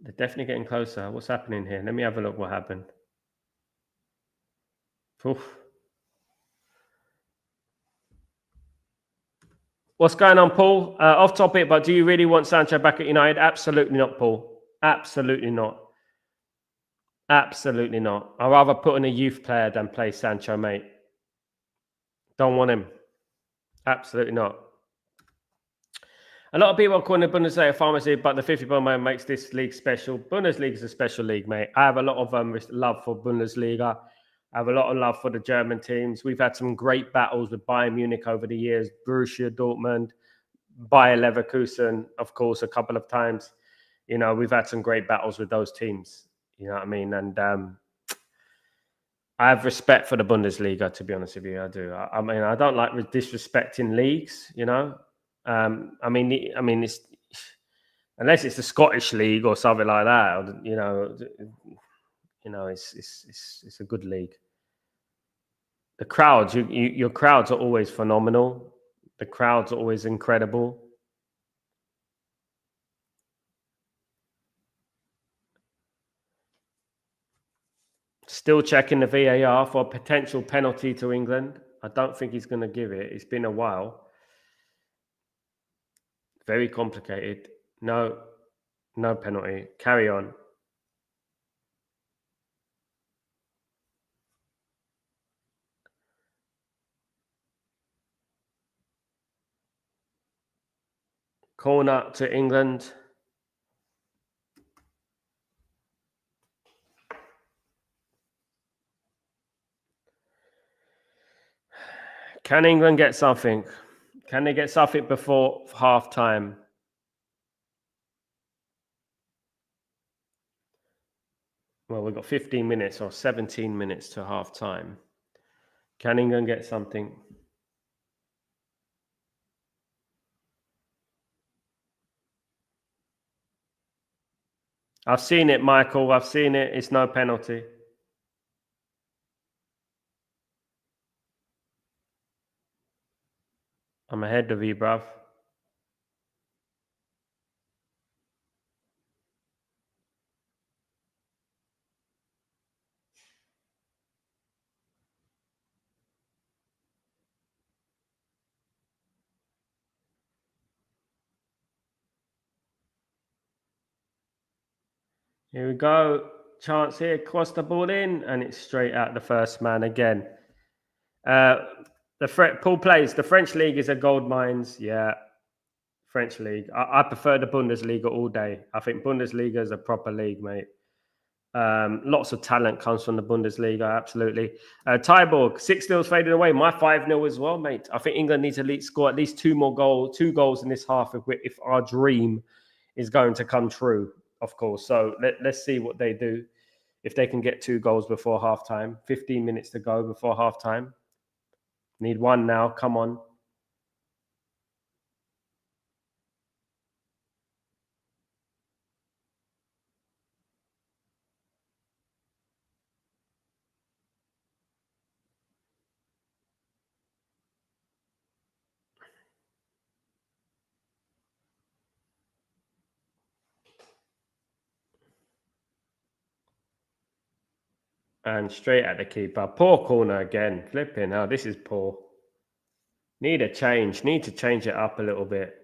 They're definitely getting closer. What's happening here? Let me have a look what happened. Oof. What's going on, Paul? Off topic, but do you really want Sancho back at United? Absolutely not, Paul. Absolutely not. Absolutely not. I'd rather put in a youth player than play Sancho, mate. Don't want him. Absolutely not. A lot of people are calling the Bundesliga a pharmacy, but the 50 man makes this league special. Bundesliga is a special league, mate. I have a lot of love for Bundesliga. I have a lot of love for the German teams. We've had some great battles with Bayern Munich over the years, Borussia Dortmund, Bayer Leverkusen, of course, a couple of times. You know, we've had some great battles with those teams. You know what I mean? And I have respect for the Bundesliga, to be honest with you. I do. I mean, I don't like disrespecting leagues, you know. I mean, it's unless it's the Scottish league or something like that, you know, it's a good league. The crowds, your crowds are always phenomenal. The crowds are always incredible. Still checking the VAR for a potential penalty to England. I don't think he's going to give it. It's been a while. Very complicated. No penalty. Carry on. Corner to England. Can England get something? Can they get something before half time? Well, we've got 15 minutes or 17 minutes to half time. Can England get something? I've seen it, Michael. I've seen it. It's no penalty. I'm ahead of you, bruv. Here we go. Chance here. Cross the ball in, and it's straight out the first man again. Paul plays. The French league is a gold mines. Yeah. French league. I prefer the Bundesliga all day. I think Bundesliga is a proper league, mate. Lots of talent comes from the Bundesliga, absolutely. Tyborg, 6-0's fading away. My 5-0 as well, mate. I think England needs to score at least two goals in this half if our dream is going to come true, of course. So let's see what they do. If they can get 2 goals before halftime, 15 minutes to go before halftime. Need one now. Come on. And straight at the keeper. Poor corner again. Flipping. Oh, this is poor. Need a change. Need to change it up a little bit.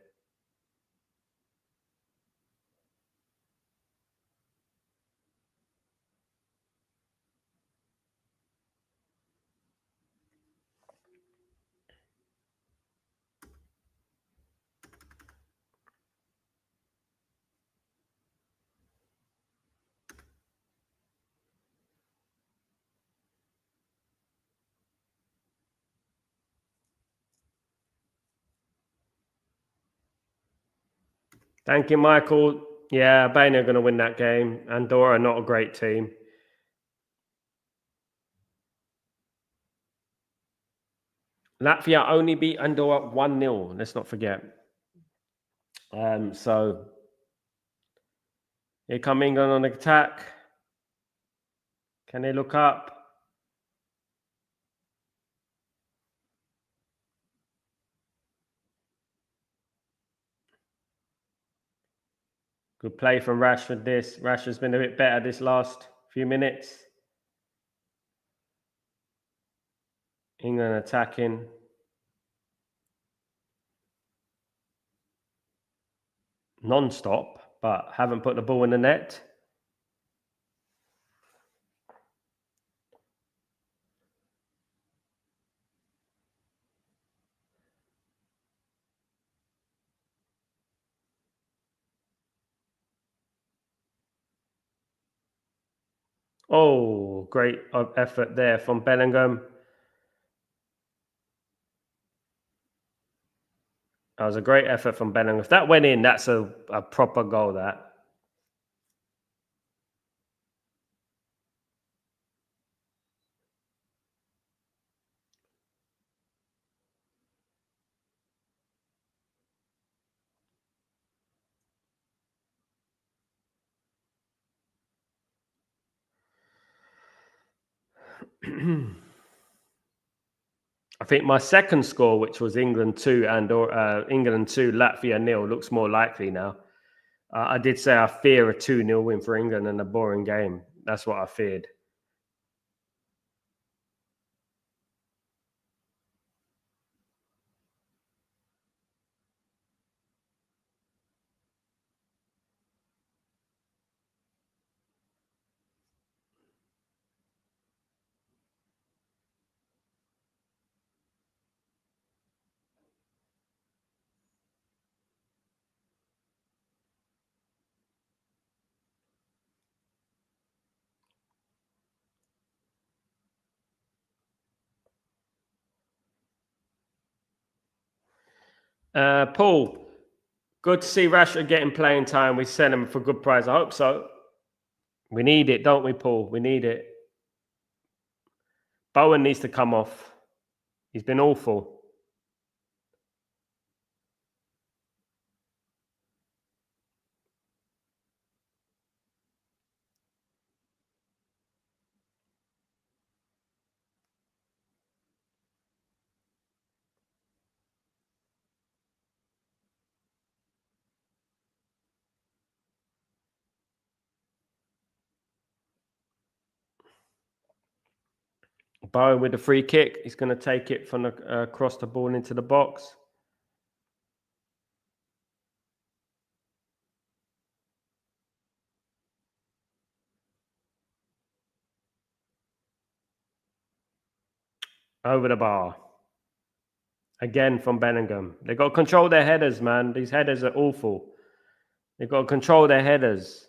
Thank you, Michael. Yeah, Albania are going to win that game. Andorra, not a great team. Latvia only beat Andorra 1-0. Let's not forget. So here come England on the attack. Can they look up? Good play from Rashford. Rashford's been a bit better this last few minutes. England attacking. Non-stop, but haven't put the ball in the net. Oh, great effort there from Bellingham. That was a great effort from Bellingham. If that went in, that's a proper goal, that. I think my second score, which was England 2 England 2, Latvia 0, looks more likely now. I did say I fear a 2-0 win for England and a boring game. That's what I feared. Paul, good to see Rashford getting playing time. We sent him for good price. I hope so. We need it, don't we, Paul? We need it. Bowen needs to come off. He's been awful. Bowen with the free kick. He's going to take it from across the ball into the box. Over the bar. Again from Bellingham. They've got to control their headers, man. These headers are awful. They've got to control their headers.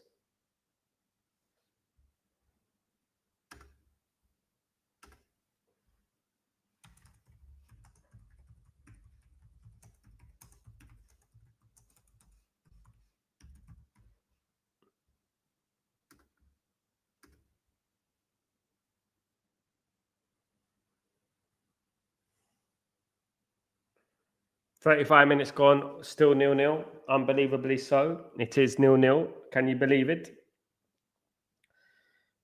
"35 minutes gone, still 0-0. Unbelievably so. It is 0-0. Can you believe it?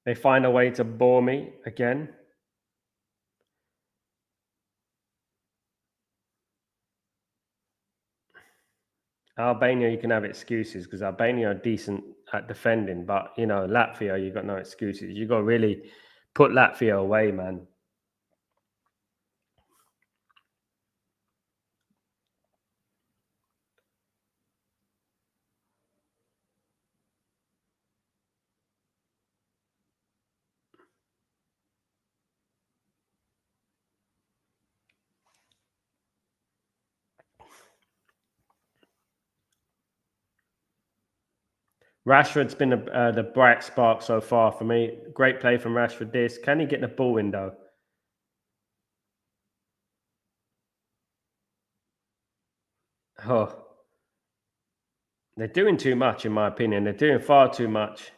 They find a way to bore me again. Albania, you can have excuses because Albania are decent at defending, but Latvia, you got no excuses. You got to really Put Latvia away, man. Rashford's been the bright spark so far for me. Great play from Rashford. This, can he get the ball window? Oh, they're doing too much, in my opinion. They're doing far too much.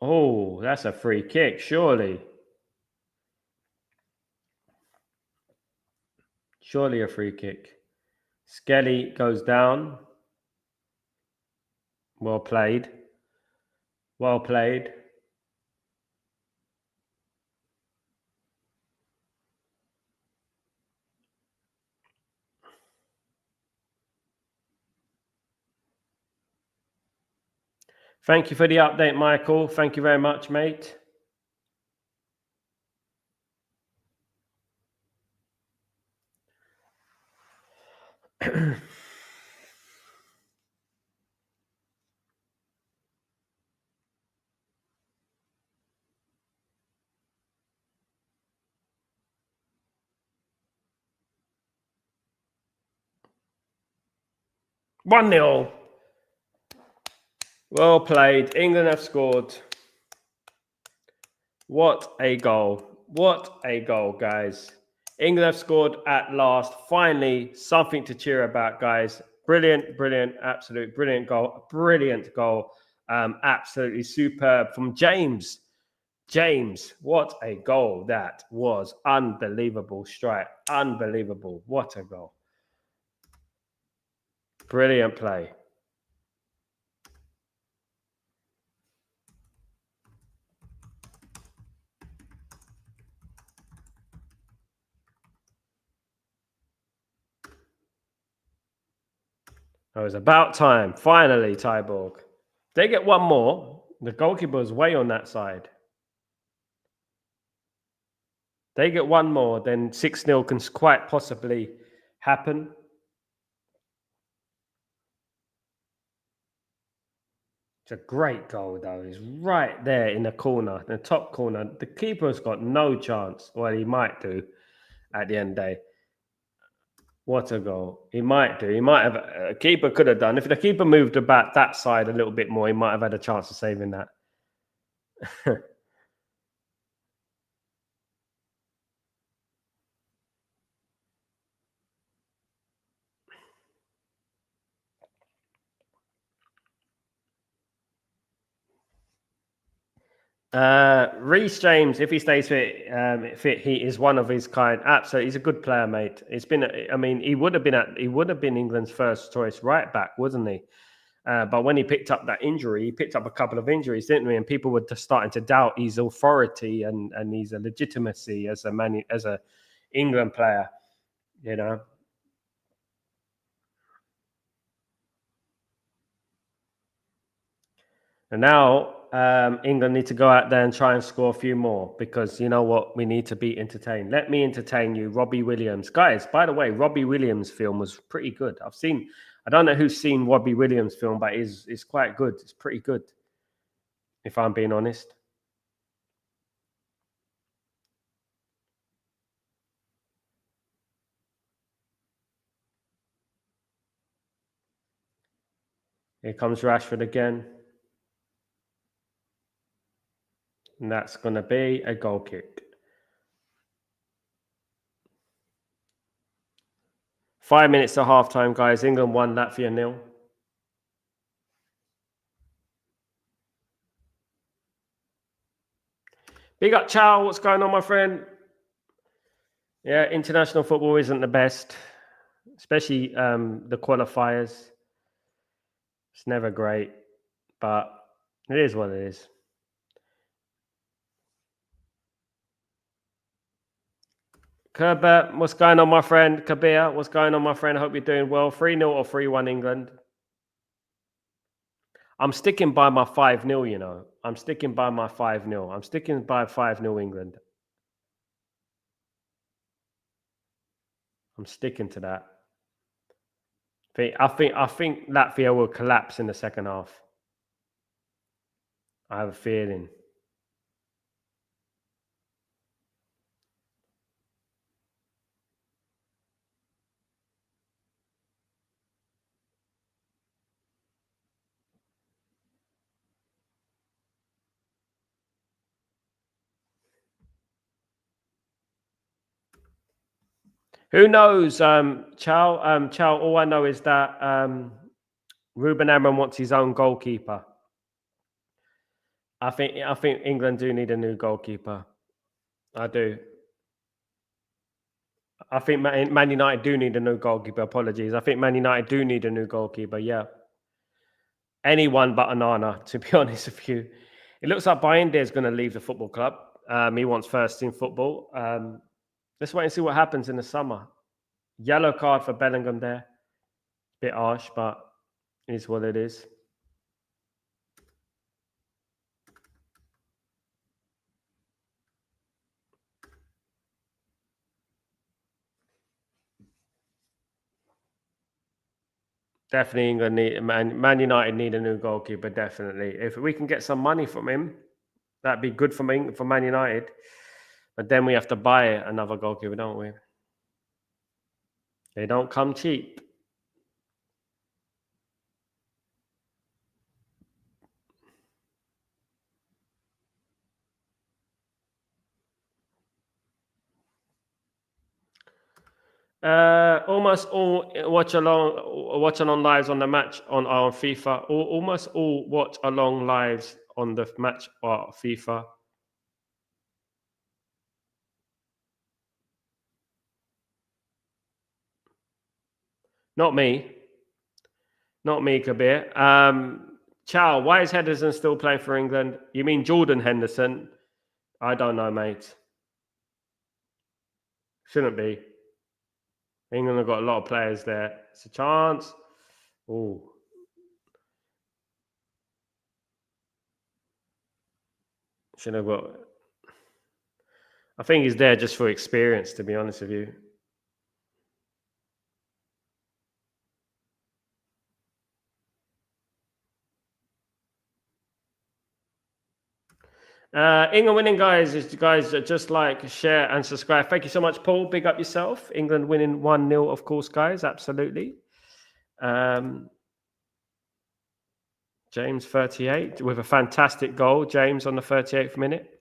Oh, that's a free kick, surely. Surely a free kick. Skelly goes down. Well played. Well played. Thank you for the update, Michael. Thank you very much, mate. One 0. Well played. England have scored. What a goal. What a goal, guys. England have scored at last. Finally, something to cheer about, guys. Brilliant, brilliant, absolute brilliant goal. Brilliant goal. Absolutely superb from James. James, what a goal that was. Unbelievable strike. Unbelievable. What a goal. Brilliant play. It was about time. Finally, Tyborg. They get one more. The goalkeeper was way on that side. They get one more, then 6-0 can quite possibly happen. It's a great goal, though. He's right there in the corner, the top corner. The keeper's got no chance. Well, he might do at the end of the day. What a goal. He might do. He might have. A keeper could have done. If the keeper moved about that side a little bit more, he might have had a chance of saving that. Reece James, if he stays fit, he is one of his kind. Absolutely, he's a good player, mate. It's been, I mean, he would have been England's first choice right back, wasn't he? But when he picked up that injury, he picked up a couple of injuries, didn't we? And people were just starting to doubt his authority and his legitimacy as a England player. You know. And now England need to go out there and try and score a few more because you know what? We need to be entertained. Let me entertain you. Robbie Williams. Guys, by the way, Robbie Williams' film was pretty good. I don't know who's seen Robbie Williams' film, but it's quite good. It's pretty good, if I'm being honest. Here comes Rashford again. And that's going to be a goal kick. 5 minutes to halftime, guys. England 1, Latvia 0. Big up, Chow. What's going on, my friend? Yeah, international football isn't the best, especially the qualifiers. It's never great, but It is what it is. Kerbert, what's going on, my friend? Kabir, what's going on, my friend? I hope you're doing well. 3-0 or 3-1 England? I'm sticking by my 5-0, you know. I'm sticking by my 5-0. I'm sticking by 5-0 England. I'm sticking to that. I think Latvia will collapse in the second half. I have a feeling. Who knows? Chow. All I know is that Ruben Amorim wants his own goalkeeper. I think England do need a new goalkeeper. I do. I think Man United do need a new goalkeeper. Apologies. I think Man United do need a new goalkeeper. Yeah. Anyone but Onana, to be honest with you. It looks like Bayinde is going to leave the football club. He wants first team football. Let's wait and see what happens in the summer. Yellow card for Bellingham there. Bit harsh, but it is what it is. Definitely England need Man United need a new goalkeeper. Definitely, if we can get some money from him, that'd be good for Man United. But then we have to buy another goalkeeper, don't we? They don't come cheap. Almost all watch along lives on the match on FIFA. Almost all watch along lives on the match on FIFA. Not me. Not me, Kabir. Chow, why is Henderson still playing for England? You mean Jordan Henderson? I don't know, mate. Shouldn't be. England have got a lot of players there. It's a chance. Oh. Should have got. I think he's there just for experience, to be honest with you. England winning, guys. Is you guys just like, share, and subscribe. Thank you so much, Paul. Big up yourself. England winning 1-0, of course, guys. Absolutely. James 38 with a fantastic goal. James on the 38th minute.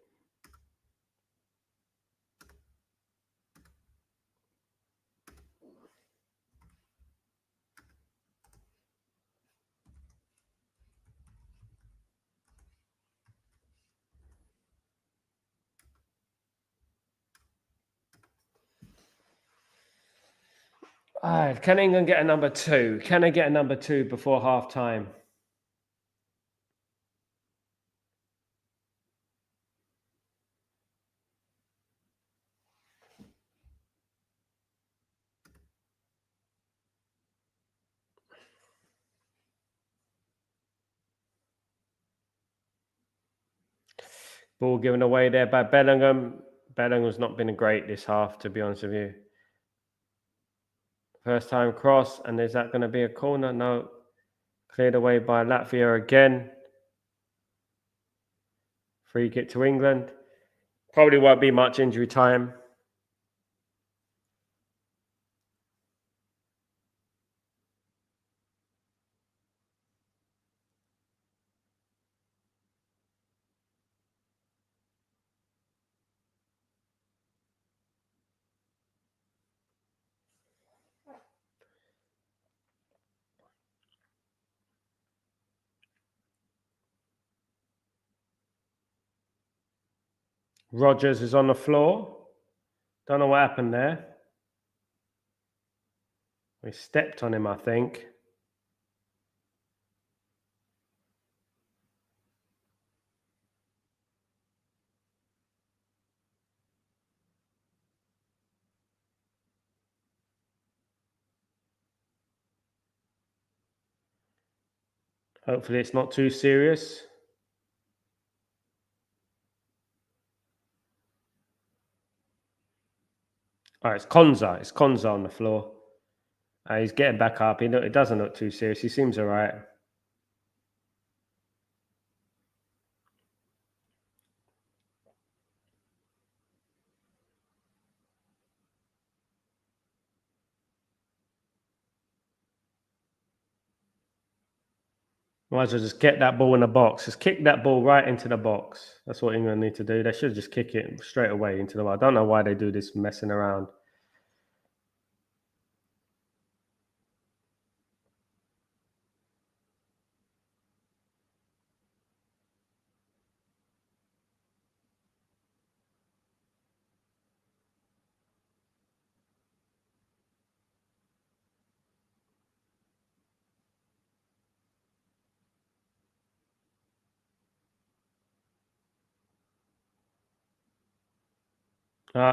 Can England get a number 2? Can they get a number 2 before half time? Ball given away there by Bellingham. Bellingham's not been great this half, to be honest with you. First time cross, and is that going to be a corner? No. Cleared away by Latvia again. Free kick to England. Probably won't be much injury time. Rodgers is on the floor. Don't know what happened there. We stepped on him, I think. Hopefully it's not too serious. All right, it's Konza. It's Konza on the floor. He's getting back up. It doesn't look too serious. He seems all right. Might as well just get that ball in the box. Just kick that ball right into the box. That's what England need to do. They should just kick it straight away into the ball. I don't know why they do this messing around.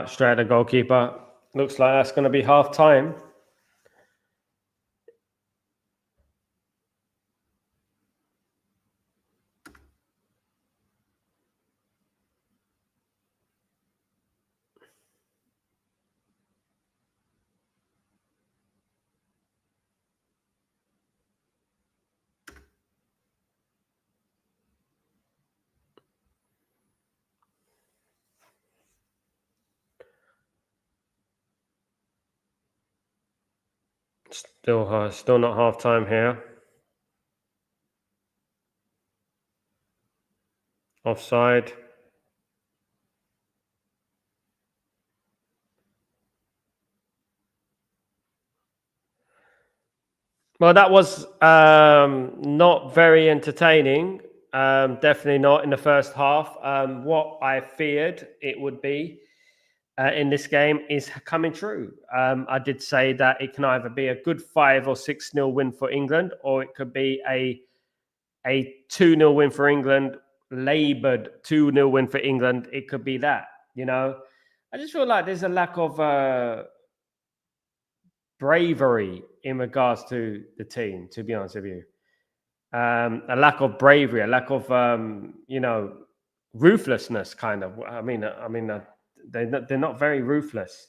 Straight at the goalkeeper. Looks like that's going to be half time. Still not half time here. Offside. Well, that was not very entertaining. Definitely not in the first half. What I feared it would be in this game is coming true. I did say that it can either be a good 5 or 6-0 win for England, or it could be a 2-0 win for England, laboured 2-0 win for England. It could be that, I just feel like there's a lack of bravery in regards to the team, to be honest with you. A lack of bravery, a lack of, ruthlessness, kind of. They're not very ruthless,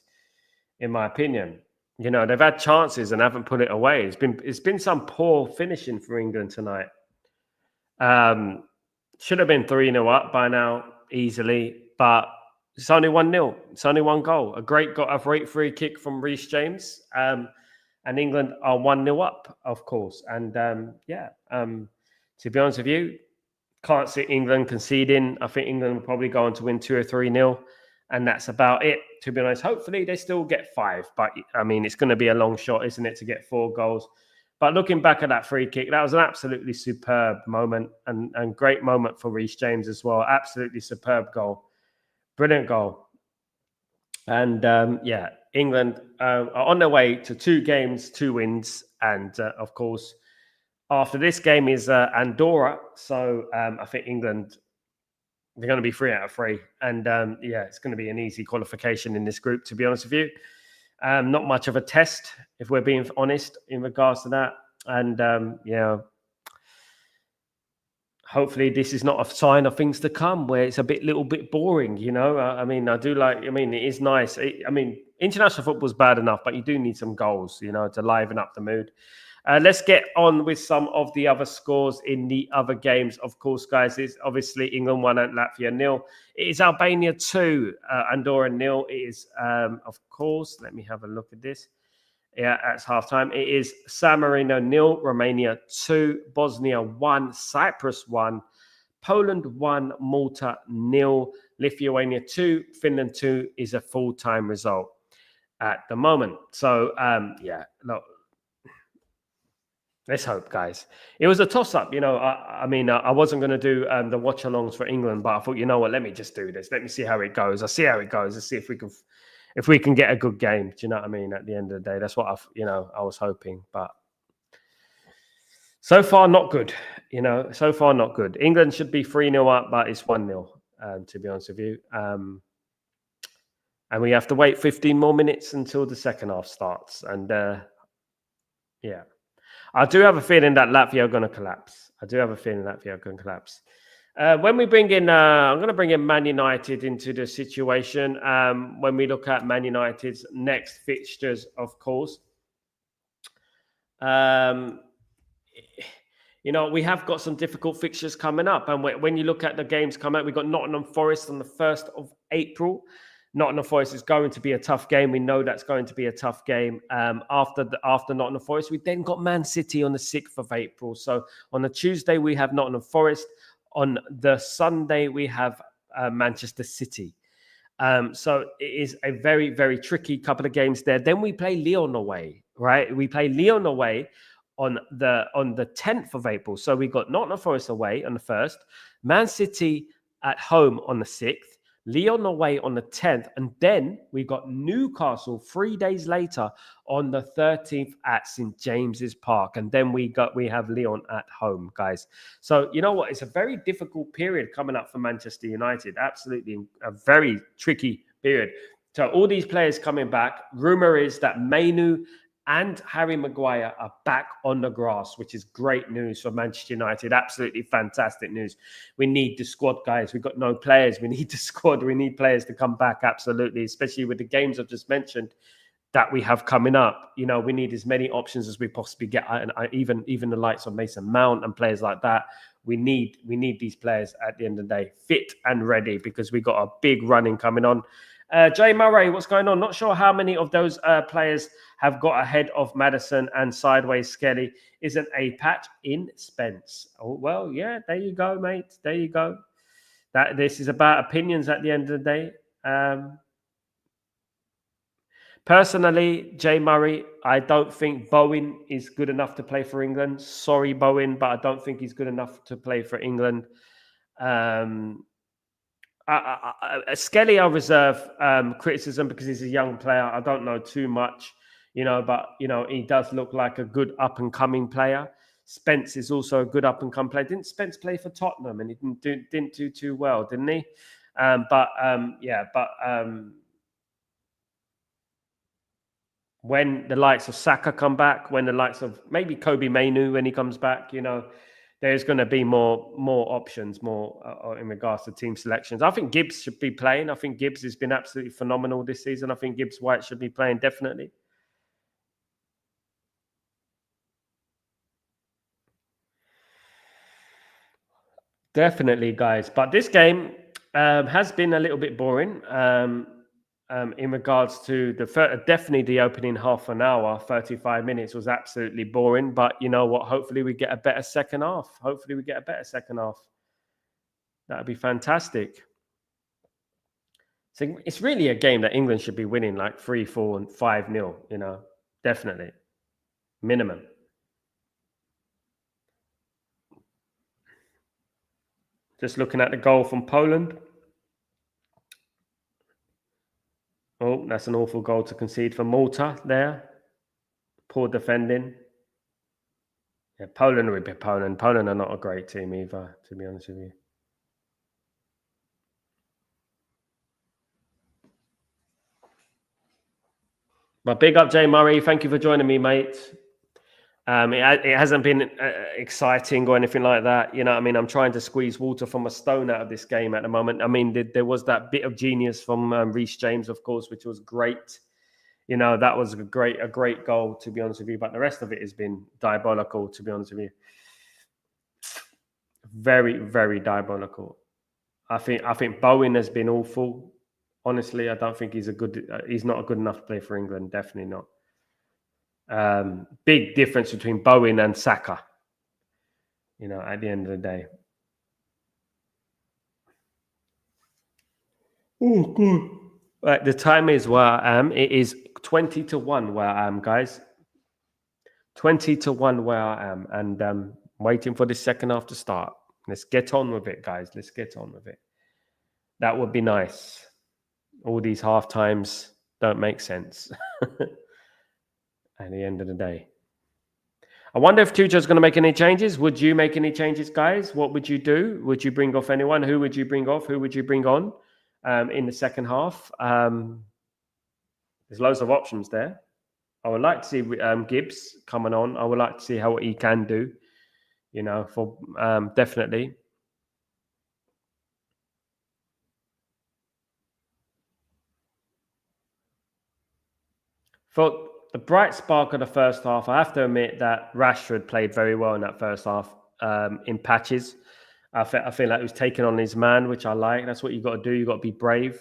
in my opinion. They've had chances and haven't put it away. It's been some poor finishing for England tonight. Should have been 3-0 up by now, easily, but it's only 1-0. It's only one goal. A great free kick from Reece James. And England are 1-0 up, of course. And to be honest with you, can't see England conceding. I think England will probably go on to win 2 or 3-0. And that's about it, to be honest. Hopefully they still get 5. But, it's going to be a long shot, isn't it, to get 4 goals. But looking back at that free kick, that was an absolutely superb moment and great moment for Reece James as well. Absolutely superb goal. Brilliant goal. And, England are on their way to 2 games, 2 wins. And, of course, after this game is Andorra. So I think England, they're going to be 3 out of 3. And, it's going to be an easy qualification in this group, to be honest with you. Not much of a test, if we're being honest, in regards to that. And, hopefully this is not a sign of things to come where it's a little bit boring, it is nice. International football's bad enough, but you do need some goals, to liven up the mood. Let's get on with some of the other scores in the other games. Of course, guys, it's obviously England 1 and Latvia 0. It is Albania 2, Andorra 0. It is, of course, let me have a look at this. Yeah, that's halftime. It is San Marino 0, Romania 2, Bosnia 1, Cyprus 1, Poland 1, Malta 0, Lithuania 2, Finland 2 is a full-time result at the moment. So, look, let's hope, guys. It was a toss-up, I wasn't going to do the watch-alongs for England, but I thought, you know what, let me just do this. Let me see how it goes. I'll see how it goes. Let's see if we can get a good game. Do you know what I mean? At the end of the day, that's what I was hoping. But so far, not good. So far, not good. England should be 3-0 up, but it's 1-0, to be honest with you. And we have to wait 15 more minutes until the second half starts. And, I do have a feeling that Latvia are going to collapse. I do have a feeling Latvia can collapse. When we bring in, I'm going to bring in Man United into the situation. When we look at Man United's next fixtures, of course, we have got some difficult fixtures coming up. And when you look at the games coming up, we've got Nottingham Forest on the 1st of April. Nottingham Forest is going to be a tough game. We know that's going to be a tough game. After Nottingham Forest, we then got Man City on the 6th of April. So on the Tuesday, we have Nottingham Forest. On the Sunday, we have Manchester City. So it is a very, very tricky couple of games there. Then we play Lyon away, right? We play Lyon away on the 10th of April. So we got Nottingham Forest away on the 1st, Man City at home on the 6th, Lyon away on the 10th, and then we got Newcastle 3 days later on the 13th at St James's Park, and then we have Lyon at home, guys. So you know what? It's a very difficult period coming up for Manchester United. Absolutely a very tricky period. So all these players coming back. Rumor is that Mainu and Harry Maguire are back on the grass, which is great news for Manchester United. Absolutely fantastic news. We need the squad, guys. We've got no players. We need the squad. We need players to come back, absolutely, especially with the games I've just mentioned that we have coming up. We need as many options as we possibly get, and even the likes of Mason Mount and players like that. We need these players at the end of the day fit and ready, because we got a big running coming on. Jay Murray, what's going on? Not sure how many of those players have got ahead of Madison and sideways Skelly. Isn't a patch in Spence? Oh, well, yeah, there you go, mate. There you go. This is about opinions at the end of the day. Personally, Jay Murray, I don't think Bowen is good enough to play for England. Sorry, Bowen, but I don't think he's good enough to play for England. Skelly, I'll reserve criticism because he's a young player. I don't know too much, but he does look like a good up and coming player. Spence is also a good up and coming player. Didn't Spence play for Tottenham and he didn't do too well, didn't he? When the likes of Saka come back, when the likes of maybe Kobe Mainu when he comes back, there's going to be more options, more in regards to team selections. I think Gibbs should be playing. I think Gibbs has been absolutely phenomenal this season. I think Gibbs White should be playing, definitely. Definitely, guys. But this game has been a little bit boring in regards to definitely the opening half an hour, 35 minutes was absolutely boring. But you know what? Hopefully we get a better second half. That would be fantastic. So it's really a game that England should be winning like 3-4 and 5-0, definitely. Minimum. Just looking at the goal from Poland. Oh, that's an awful goal to concede for Malta there. Poor defending. Yeah, Poland will be Poland. Poland are not a great team either, to be honest with you. But big up, Jay Murray. Thank you for joining me, mate. It hasn't been exciting or anything like that. I'm trying to squeeze water from a stone out of this game at the moment. There was that bit of genius from Reece James, of course, which was great. That was a great goal, to be honest with you. But the rest of it has been diabolical, to be honest with you. Very, very diabolical. I think Bowen has been awful. Honestly, I don't think he's not a good enough player for England. Definitely not. Big difference between Bowen and Saka, at the end of the day. Oh, good. Right, the time is where I am. It is 20-1 where I am, guys. 20-1 where I am. And waiting for the second half to start. Let's get on with it, guys. Let's get on with it. That would be nice. All these half times don't make sense at the end of the day. I wonder if Tuchel's going to make any changes. Would you make any changes, guys? What would you do? Would you bring off anyone? Who would you bring off? Who would you bring on in the second half? There's loads of options there. I would like to see Gibbs coming on. I would like to see how he can do. for definitely. For the bright spark of the first half, I have to admit that Rashford played very well in that first half in patches. I feel like he was taking on his man, which I like. That's what you got to do. You got to be brave.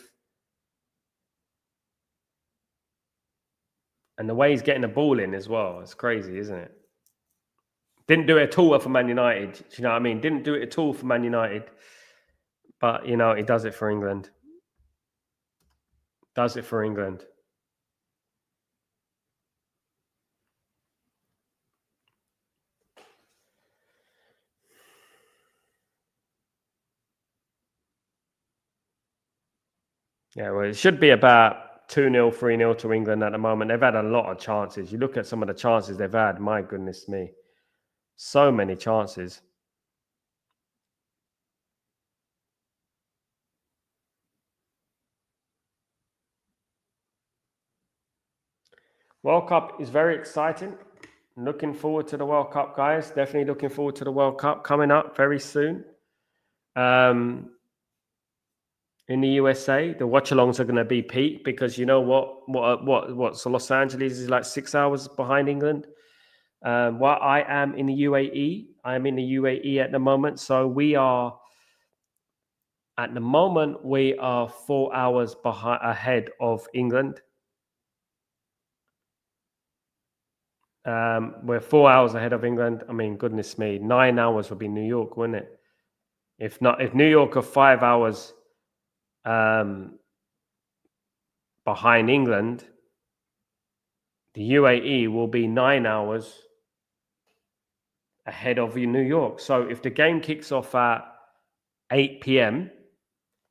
And the way he's getting the ball in as well, it's crazy, isn't it? Didn't do it at all for Man United. Do you know what I mean? Didn't do it at all for Man United. But, he does it for England. Does it for England. Yeah, well, it should be about 2-0, 3-0 to England at the moment. They've had a lot of chances. You look at some of the chances they've had. My goodness me. So many chances. World Cup is very exciting. Looking forward to the World Cup, guys. Definitely looking forward to the World Cup coming up very soon. In the USA, the watchalongs are going to be peak because you know what? So Los Angeles is like 6 hours behind England. While I am in the UAE, I am in the UAE at the moment. So we are 4 hours ahead of England. We're 4 hours ahead of England. I mean, goodness me, 9 hours would be New York, wouldn't it? If New York are 5 hours behind England, the UAE will be 9 hours ahead of New York. So if the game kicks off at 8 p.m.,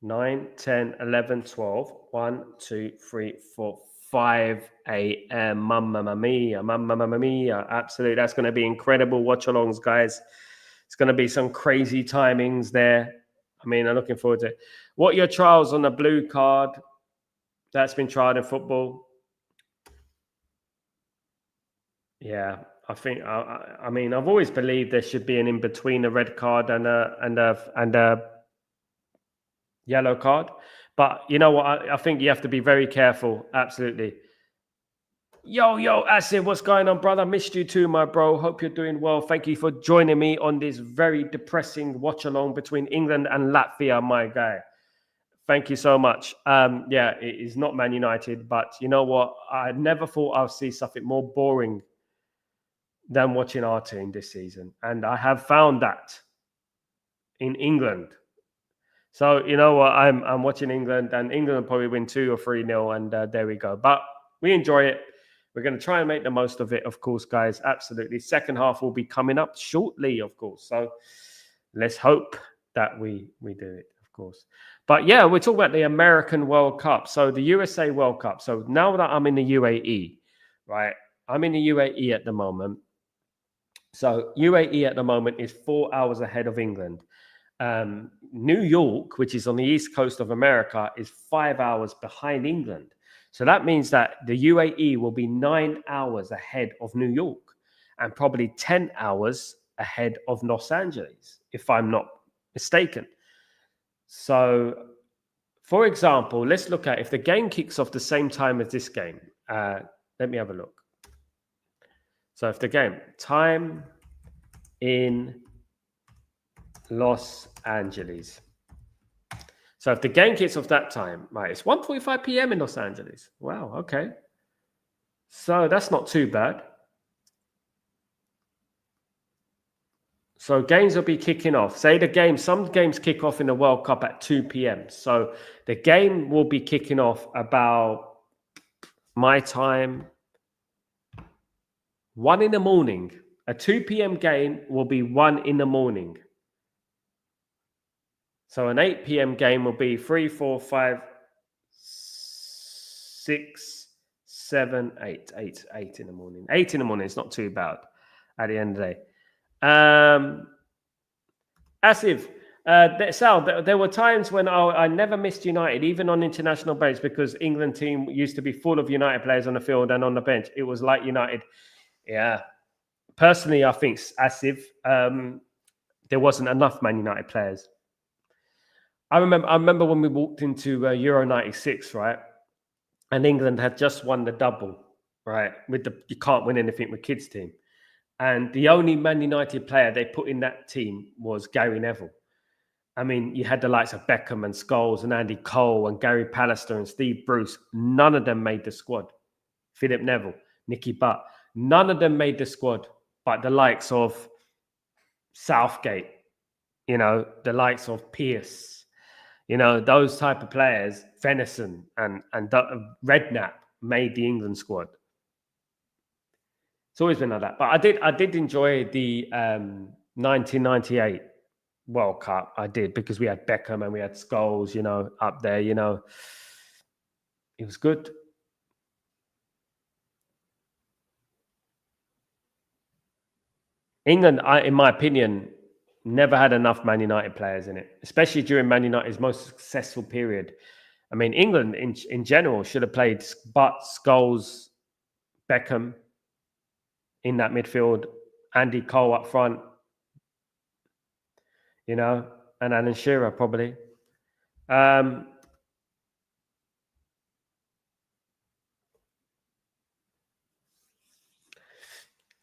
9, 10, 11, 12, 1, 2, 3, 4, 5 a.m. Mamma mia. Absolutely. That's going to be incredible watch-alongs, guys. It's going to be some crazy timings there. I mean, I'm looking forward to it. What are your trials on the blue card that's been tried in football? Yeah, I think. I mean, I've always believed there should be an in between a red card and a yellow card. But you know what? I think you have to be very careful. Absolutely. Yo, Asim, what's going on, brother? Missed you too, my bro. Hope you're doing well. Thank you for joining me on this very depressing watch along between England and Latvia, my guy. Thank you so much. Yeah, it is not Man United, but you know what? I never thought I'd see something more boring than watching our team this season. And I have found that in England. So, you know what? I'm watching England, and England will probably win 2 or 3-0, and there we go. But we enjoy it. We're going to try and make the most of it, of course, guys. Absolutely. Second half will be coming up shortly, of course. So let's hope that we do it, of course. But yeah, we're talking about the American World Cup. So the USA World Cup. So now that I'm in the UAE, right? I'm in the UAE at the moment. So UAE at the moment is 4 hours ahead of England. New York, which is on the east coast of America, is 5 hours behind England. So that means that the UAE will be 9 hours ahead of New York and probably 10 hours ahead of Los Angeles, if I'm not mistaken. So, for example, let's look at if the game kicks off the same time as this game. Let me have a look. So if the game, time in Los Angeles. So if the game kicks off that time, right, it's 1:45 p.m. in Los Angeles. Wow, okay. So that's not too bad. So games will be kicking off. Say some games kick off in the World Cup at 2 p.m. So the game will be kicking off about my time, 1 in the morning. A 2 p.m. game will be 1 in the morning. So an 8 p.m. game will be 3, 4, 5, 6, 7, 8. 8 in the morning. 8 in the morning is not too bad at the end of the day. Asif, Sal, there were times when I never missed United, even on international breaks, because England team used to be full of United players on the field and on the bench. It was like United. Yeah. Personally, I think Asif, there wasn't enough Man United players. I remember when we walked into Euro 96, right? And England had just won the double, right? You can't win anything with kids team. And the only Man United player they put in that team was Gary Neville. I mean, you had the likes of Beckham and Scholes and Andy Cole and Gary Pallister and Steve Bruce. None of them made the squad. Philip Neville, Nicky Butt. None of them made the squad, but the likes of Southgate, the likes of Pearce, those type of players, Venison and Redknapp made the England squad. It's always been like that. But I did enjoy the 1998 World Cup. I did, because we had Beckham and we had Scholes, up there, it was good. England, in my opinion, never had enough Man United players in it, especially during Man United's most successful period. I mean, England in general should have played Butt, Scholes, Beckham in that midfield, Andy Cole up front, and Alan Shearer probably.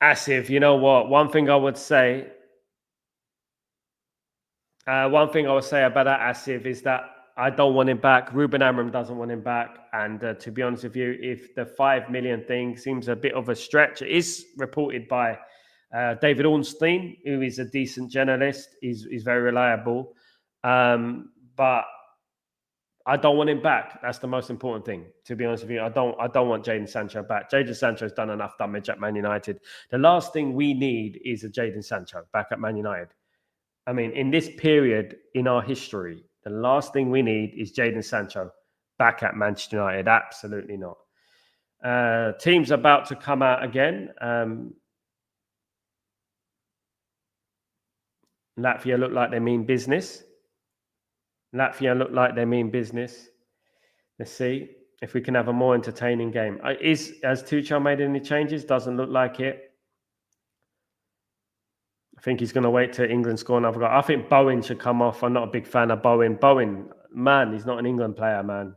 Asif, you know what? One thing I would say about that Asif is that I don't want him back. Ruben Amorim doesn't want him back. And to be honest with you, if the 5 million thing seems a bit of a stretch, it is reported by David Ornstein, who is a decent journalist. He's very reliable. But I don't want him back. That's the most important thing, to be honest with you. I don't want Jadon Sancho back. Jadon Sancho's done enough damage at Man United. The last thing we need is a Jadon Sancho back at Man United. I mean, in this period in our history, the last thing we need is Jadon Sancho back at Manchester United. Absolutely not. Teams about to come out again. Latvia look like they mean business. Let's see if we can have a more entertaining game. Has Tuchel made any changes? Doesn't look like it. I think he's going to wait till England score another goal. I think Bowen should come off. I'm not a big fan of Bowen. Man, he's not an England player, man.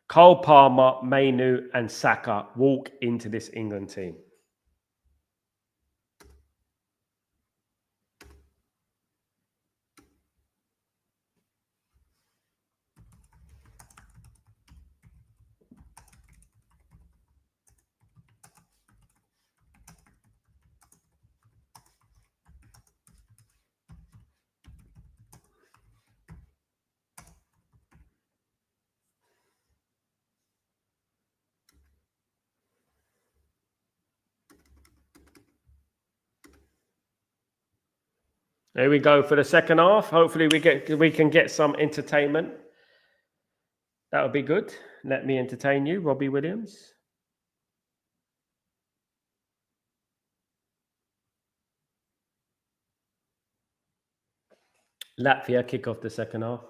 Cole Palmer, Mainu, and Saka walk into this England team. There we go for the second half. Hopefully we can get some entertainment. That would be good. Let me entertain you, Robbie Williams. Latvia kick off the second half.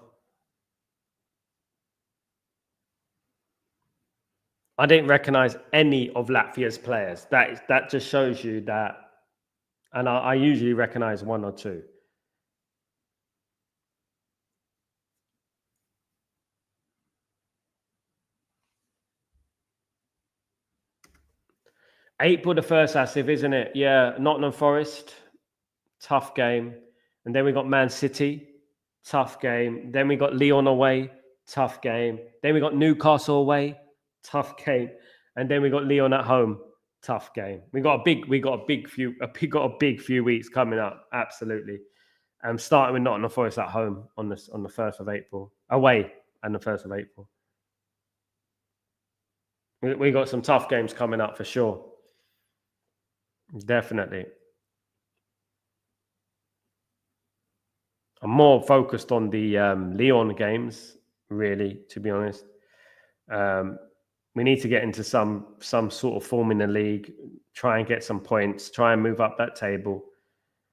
I didn't recognize any of Latvia's players. That just shows you that. And I usually recognize one or two. April the 1st, Asif, isn't it? Yeah, Nottingham Forest, tough game. And then we got Man City, tough game. Then we got Lyon away, tough game. Then we got Newcastle away, tough game. And then we got Lyon at home, tough game. We got a big few weeks coming up. Absolutely. Starting with Nottingham Forest at home on the 1st of April, away and the 1st of April. We got some tough games coming up for sure. Definitely. I'm more focused on the Lyon games, really, to be honest. We need to get into some sort of form in the league, try and get some points, try and move up that table.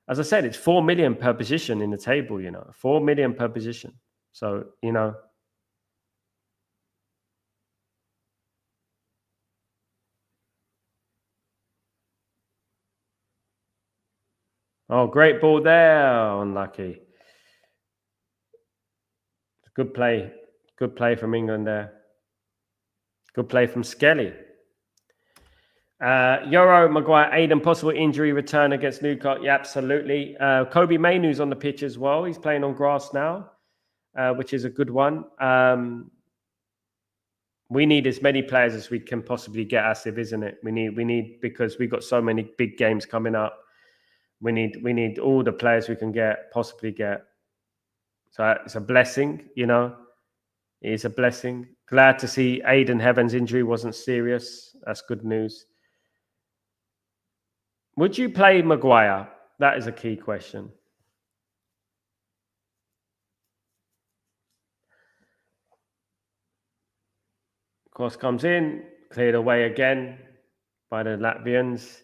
As I said, it's 4 million per position in the table, 4 million per position. So, Oh, great ball there. Unlucky. Good play. Good play from England there. Good play from Skelly. Euro, Maguire, Aiden, possible injury return against Newcastle. Yeah, absolutely. Kobe Mainoo's on the pitch as well. He's playing on grass now, which is a good one. We need as many players as we can possibly get, Asif, isn't it? We need because we've got so many big games coming up. We need all the players we can possibly get. So it's a blessing, you know. It is a blessing. Glad to see Aiden Heaven's injury wasn't serious. That's good news. Would you play Maguire? That is a key question. Cross comes in, cleared away again by the Latvians.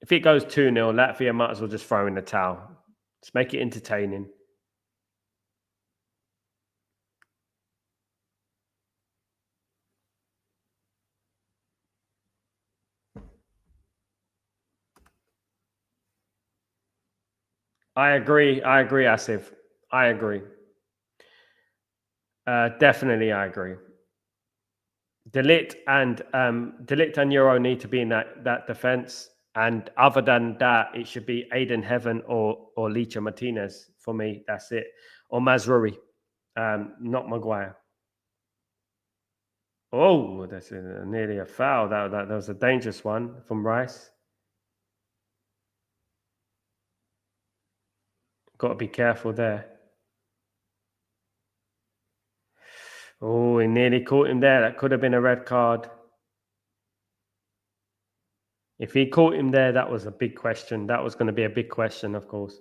If it goes 2-0, Latvia might as well just throw in the towel. Just make it entertaining. I agree, Asif. I agree. Definitely, I agree. De Ligt and Euro need to be in that defense. And other than that, it should be Aiden Heaven or Licha Martinez for me. That's it. Or Mazruri, not Maguire. Oh, that's nearly a foul. That was a dangerous one from Rice. Got to be careful there. Oh, he nearly caught him there. That could have been a red card. If he caught him there, that was a big question. That was going to be a big question, of course.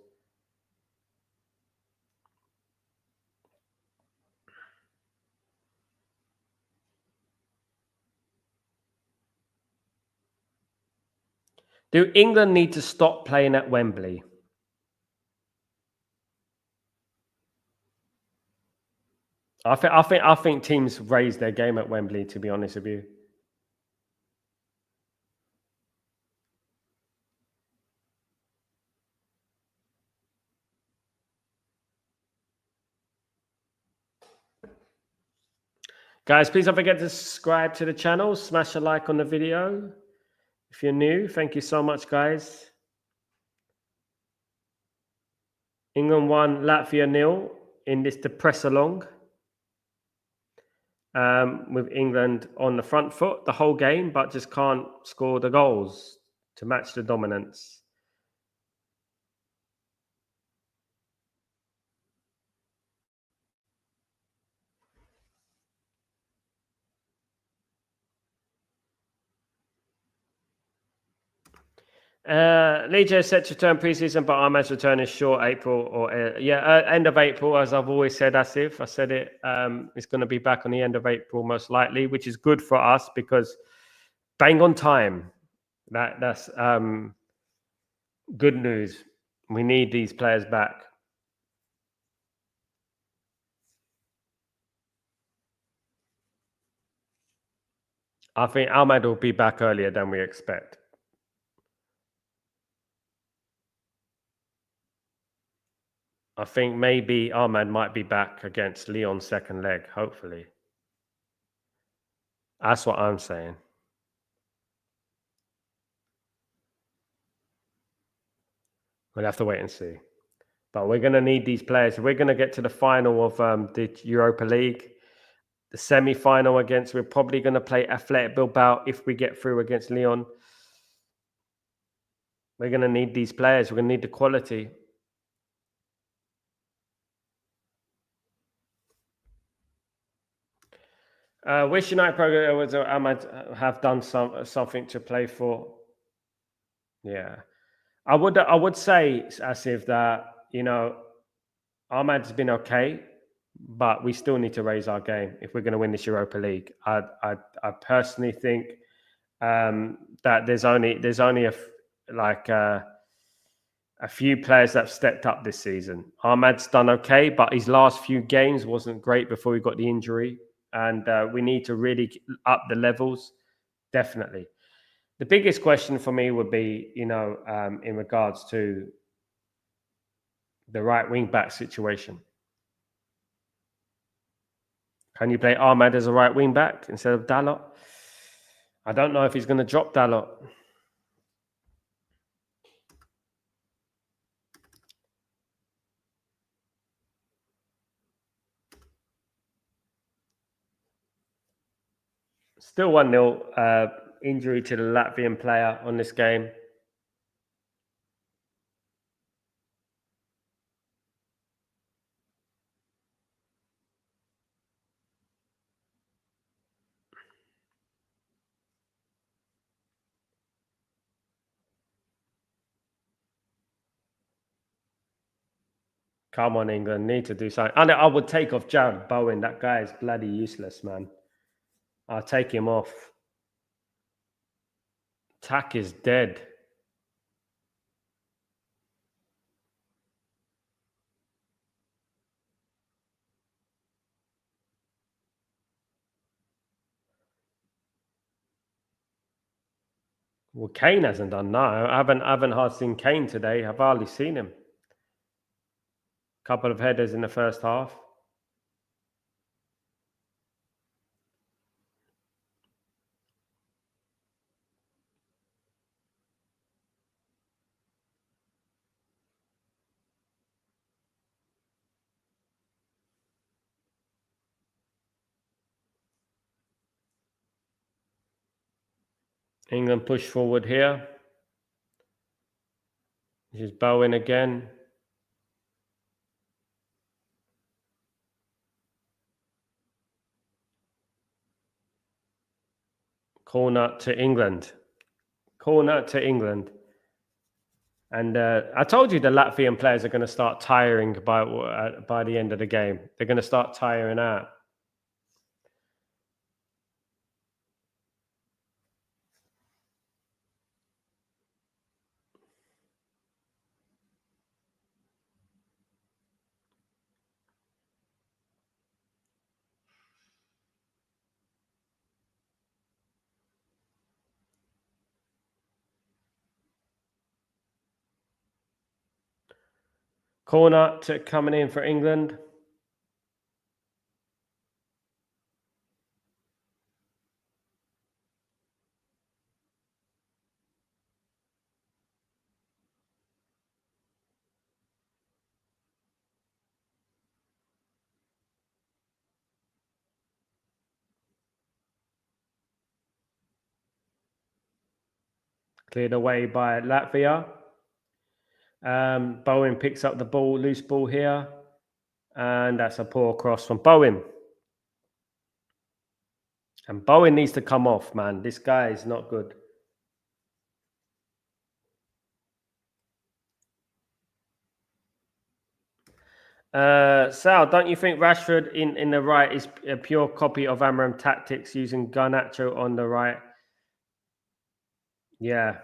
Do England need to stop playing at Wembley? I think teams raise their game at Wembley, to be honest with you. Guys, please don't forget to subscribe to the channel. Smash a like on the video. If you're new, thank you so much, guys. England 1, Latvia 0 in this depress along. With England on the front foot the whole game, but just can't score the goals to match the dominance. Lijo is set to return preseason, but Ahmed's return is short April or end of April, as I've always said. Asif, I said it. It's going to be back on the end of April, most likely, which is good for us because bang on time. That's good news. We need these players back. I think Ahmed will be back earlier than we expect. I think maybe Ahmed might be back against Leon's second leg, hopefully. That's what I'm saying. We'll have to wait and see. But we're going to need these players. We're going to get to the final of the Europa League. The semi-final we're probably going to play Athletic Bilbao if we get through against Leon. We're going to need these players. We're going to need the quality. Wish United progress I might have done something to play for. Yeah, I would say, Asif, that Ahmad's been okay, but we still need to raise our game if we're going to win this Europa League. I personally think that there's only a few players that have stepped up this season. Ahmad's done okay, but his last few games wasn't great before he got the injury. And we need to really up the levels, definitely. The biggest question for me would be, in regards to the right wing back situation. Can you play Ahmad as a right wing back instead of Dalot? I don't know if he's going to drop Dalot. Still 1-0. Injury to the Latvian player on this game. Come on, England. Need to do something. And I would take off Jared Bowen. That guy is bloody useless, man. I'll take him off. Tack is dead. Well, Kane hasn't done that. I haven't hardly seen Kane today. I've hardly seen him. Couple of headers in the first half. England push forward here. This is Bowen again. Corner to England. Corner to England. And I told you the Latvian players are going to start tiring by the end of the game. They're going to start tiring out. Corner to coming in for England. Cleared away by Latvia. Bowen picks up the ball, loose ball here. And that's a poor cross from Bowen. And Bowen needs to come off, man. This guy is not good. Sal, don't you think Rashford in the right is a pure copy of Amram tactics using Garnacho on the right? Yeah.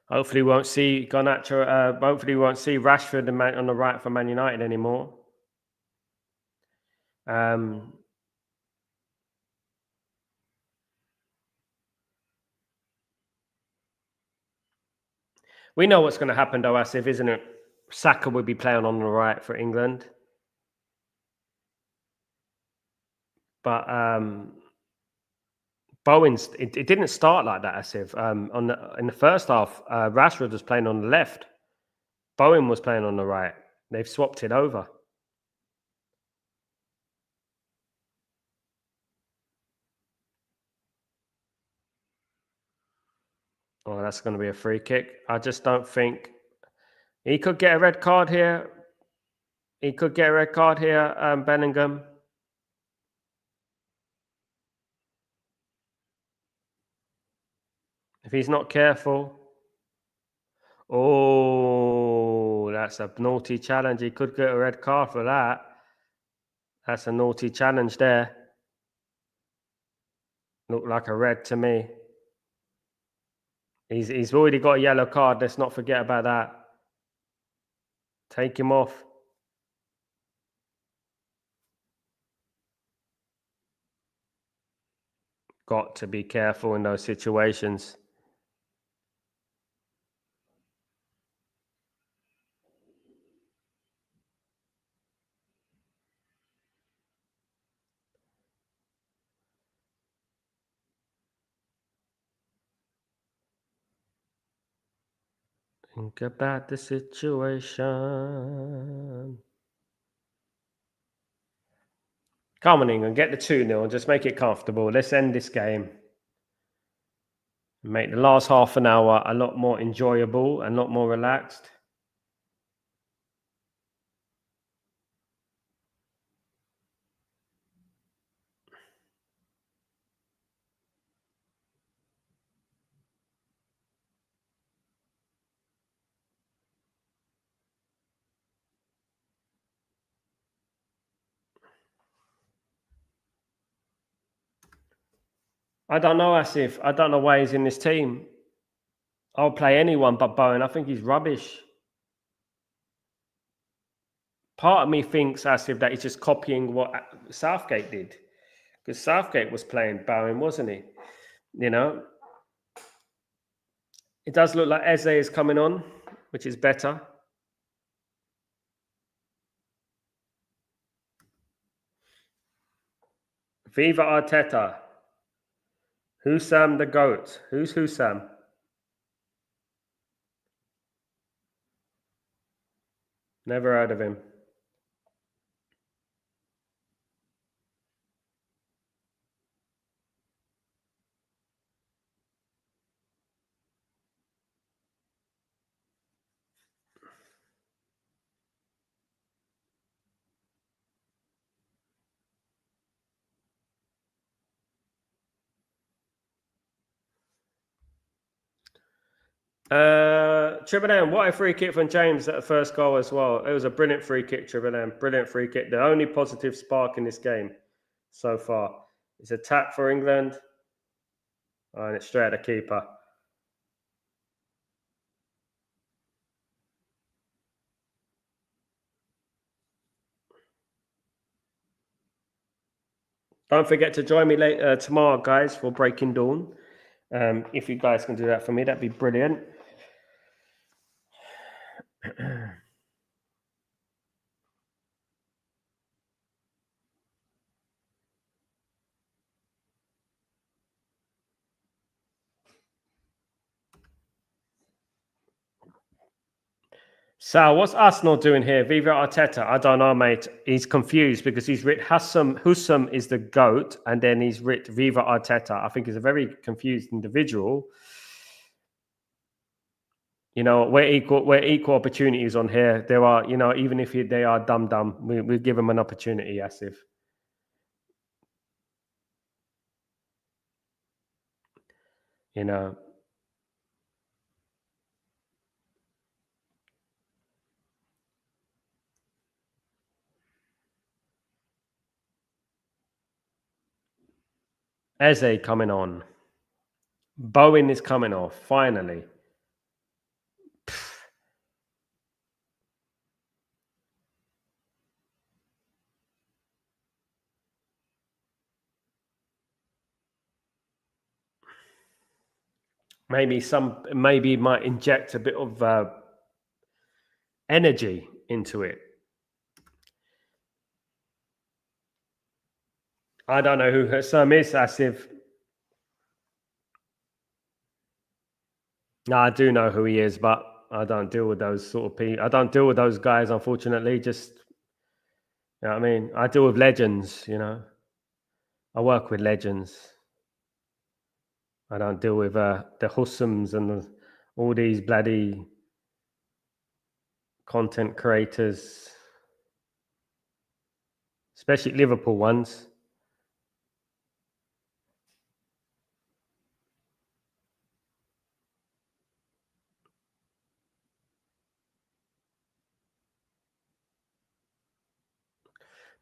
Hopefully, we won't see Garnacho. Hopefully, we won't see Rashford on the right for Man United anymore. We know what's going to happen, though, Asif, isn't it? Saka will be playing on the right for England. But Bowen's it didn't start like that, Asif. In the first half, Rashford was playing on the left. Bowen was playing on the right. They've swapped it over. Oh, that's going to be a free kick. I just don't think he could get a red card here. He could get a red card here, Bellingham. If he's not careful. Oh, that's a naughty challenge. He could get a red card for that. That's a naughty challenge there. Looked like a red to me. He's already got a yellow card. Let's not forget about that. Take him off. Got to be careful in those situations. Think about the situation. Come on, England, get the 2-0. Just make it comfortable. Let's end this game. Make the last half an hour a lot more enjoyable and a lot more relaxed. I don't know, Asif. I don't know why he's in this team. I'll play anyone but Bowen. I think he's rubbish. Part of me thinks, Asif, that he's just copying what Southgate did. Because Southgate was playing Bowen, wasn't he? You know? It does look like Eze is coming on, which is better. Viva Arteta. Hussam the GOAT. Who's Hussam? Never heard of him. Triple M, what a free kick from James at the first goal as well. It was a brilliant free kick, Triple M. Brilliant free kick. The only positive spark in this game so far. It's a tap for England. And it's straight at the keeper. Don't forget to join me tomorrow, guys, for Breaking Dawn. If you guys can do that for me, that'd be brilliant. Sal, what's Arsenal doing here? Viva Arteta. I don't know, mate. He's confused because he's writ Hussam is the GOAT, and then he's writ Viva Arteta. I think he's a very confused individual. You know, we're equal opportunities on here. There are, you know, even if they are dumb, we give them an opportunity, Asif. You know. Eze coming on. Bowen is coming off, finally. Maybe it might inject a bit of energy into it. I don't know who Hussam is, Asif. No, I do know who he is, but I don't deal with those sort of people. I don't deal with those guys, unfortunately. Just, you know what I mean? I deal with legends, you know. I work with legends. I don't deal with the Hussams and all these bloody content creators, especially Liverpool ones.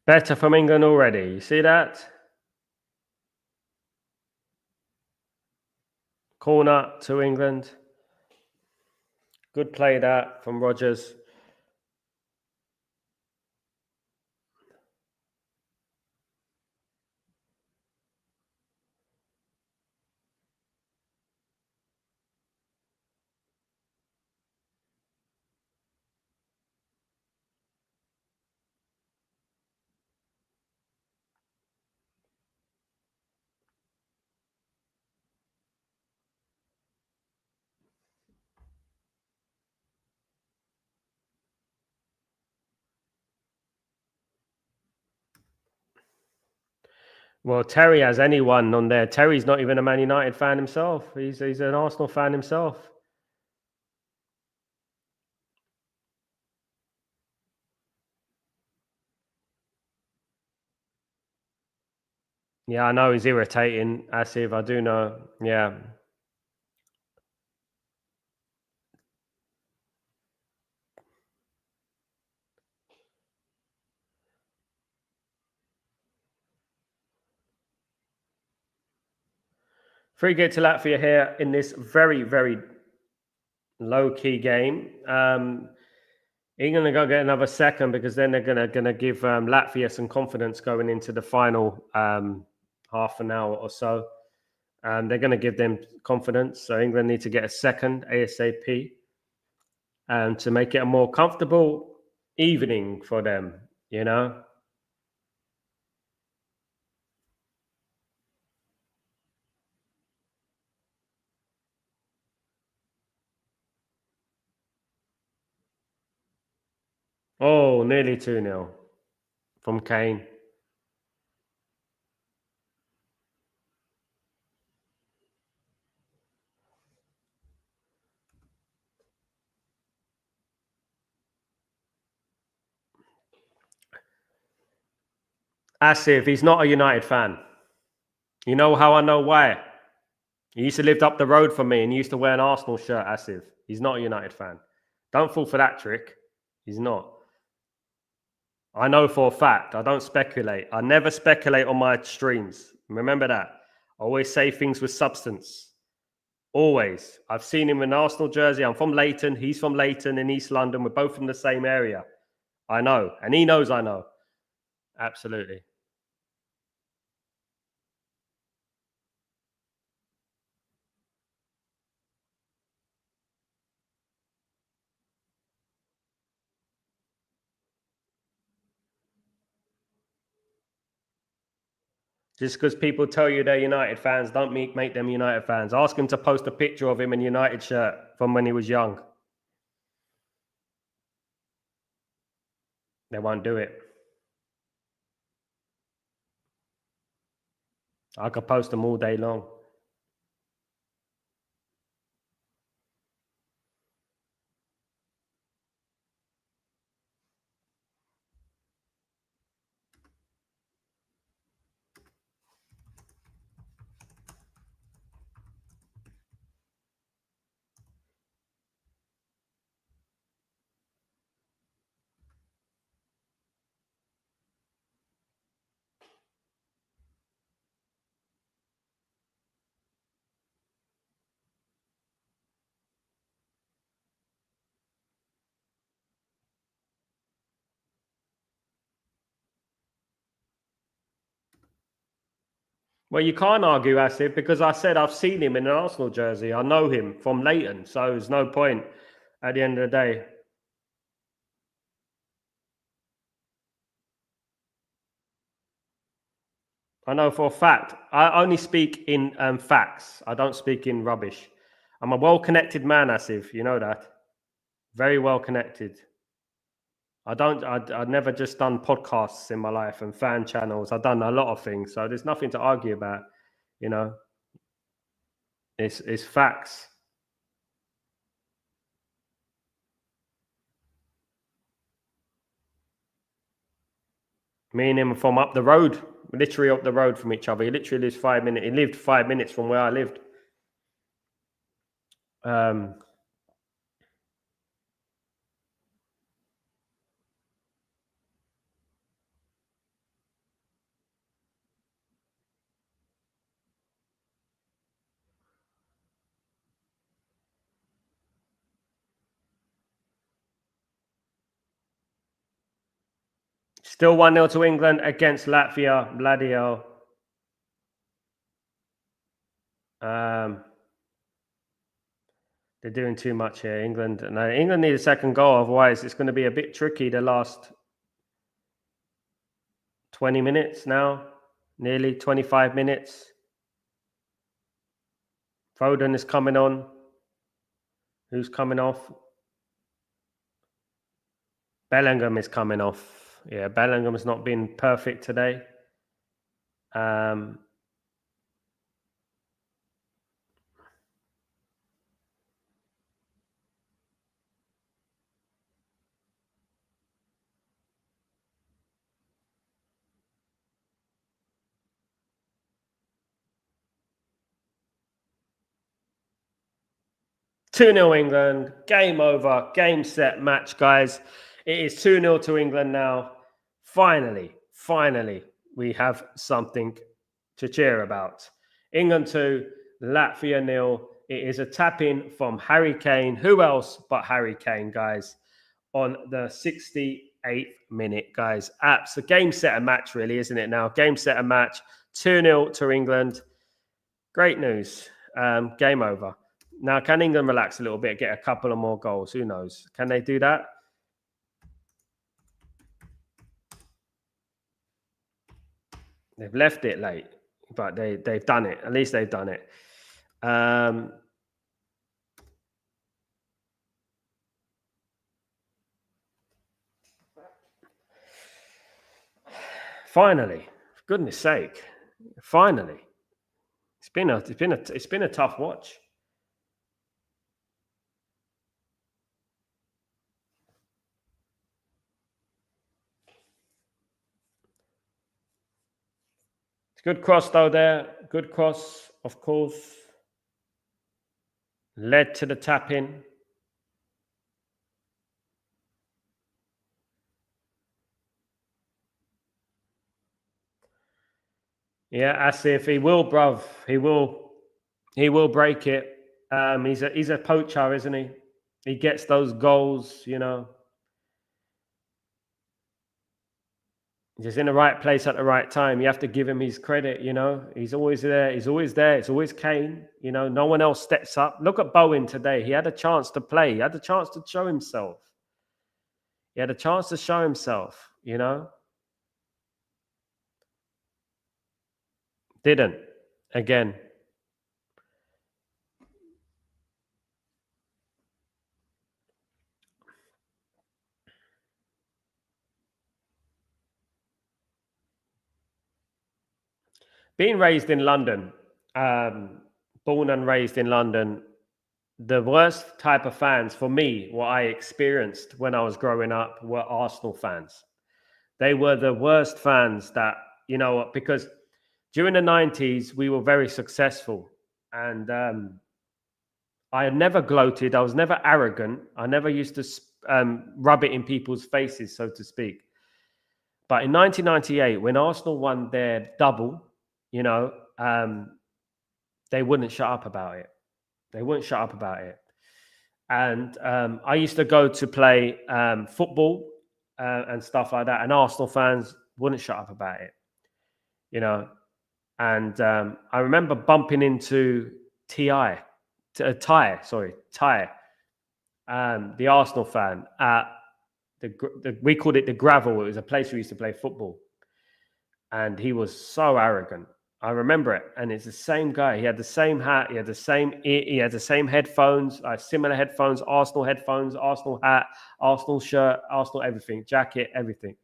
Better from England already. You see that? Corner to England. Good play that from Rodgers. Well, Terry has anyone on there. Terry's not even a Man United fan himself. He's an Arsenal fan himself. Yeah, I know he's irritating, Asif. I do know. Yeah. Free kick to Latvia here in this very, very low-key game. England are going to get another second because then they're going to give Latvia some confidence going into the final half an hour or so. They're going to give them confidence. So England need to get a second ASAP to make it a more comfortable evening for them, you know? Oh, nearly 2-0 from Kane. Asif, he's not a United fan. You know how I know why? He used to live up the road from me and he used to wear an Arsenal shirt, Asif. He's not a United fan. Don't fall for that trick. He's not. I know for a fact. I don't speculate. I never speculate on my streams. Remember that. I always say things with substance. Always. I've seen him in an Arsenal jersey. I'm from Leighton. He's from Leighton in East London. We're both from the same area. I know. And he knows I know. Absolutely. Just because people tell you they're United fans, don't make them United fans. Ask him to post a picture of him in United shirt from when he was young. They won't do it. I could post them all day long. Well, you can't argue, Asif, because I said I've seen him in an Arsenal jersey. I know him from Leighton, so there's no point at the end of the day. I know for a fact. I only speak in facts. I don't speak in rubbish. I'm a well-connected man, Asif. You know that. Very well connected. I've never just done podcasts in my life and fan channels. I've done a lot of things, so there's nothing to argue about. You know, it's facts. Me and him are from up the road, literally up the road from each other. He literally lives 5 minutes. He lived 5 minutes from where I lived. Still 1-0 to England against Latvia. Bloody hell. They're doing too much here. England need a second goal. Otherwise, it's going to be a bit tricky the last 20 minutes now. Nearly 25 minutes. Foden is coming on. Who's coming off? Bellingham is coming off. Yeah, Bellingham has not been perfect today. Um, 2-0 England, game over, game set match, guys. It is 2-0 to England now. Finally, we have something to cheer about. England 2, Latvia 0. It is a tap-in from Harry Kane. Who else but Harry Kane, guys, on the 68th minute, guys. Apps, a game set a match, really, isn't it now? Game set a match, 2-0 to England. Great news. Game over. Now, can England relax a little bit, get a couple of more goals? Who knows? Can they do that? They've left it late, but they've done it. At least they've done it. Finally, for goodness sake, finally. It's been a tough watch. Good cross though there. Good cross, of course. Led to the tap in. Yeah, Asif, he will, bruv. He will break it. He's a poacher, isn't he? He gets those goals, you know. He's in the right place at the right time. You have to give him his credit, you know. He's always there. He's always there. It's always Kane. You know, no one else steps up. Look at Bowen today. He had a chance to play. He had a chance to show himself. He had a chance to show himself, you know. Didn't. Again. Being raised in London, born and raised in London, the worst type of fans for me, what I experienced when I was growing up, were Arsenal fans. They were the worst fans that, you know, because during the 90s, we were very successful. And I had never gloated. I was never arrogant. I never used to rub it in people's faces, so to speak. But in 1998, when Arsenal won their double, you know, they wouldn't shut up about it. They wouldn't shut up about it. And I used to go to play football and stuff like that. And Arsenal fans wouldn't shut up about it, you know. And I remember bumping into Ty, the Arsenal fan at we called it the Gravel. It was a place we used to play football. And he was so arrogant. I remember it, and it's the same guy. He had the same hat, he had the same headphones, similar headphones, Arsenal hat, Arsenal shirt, Arsenal everything, jacket, everything.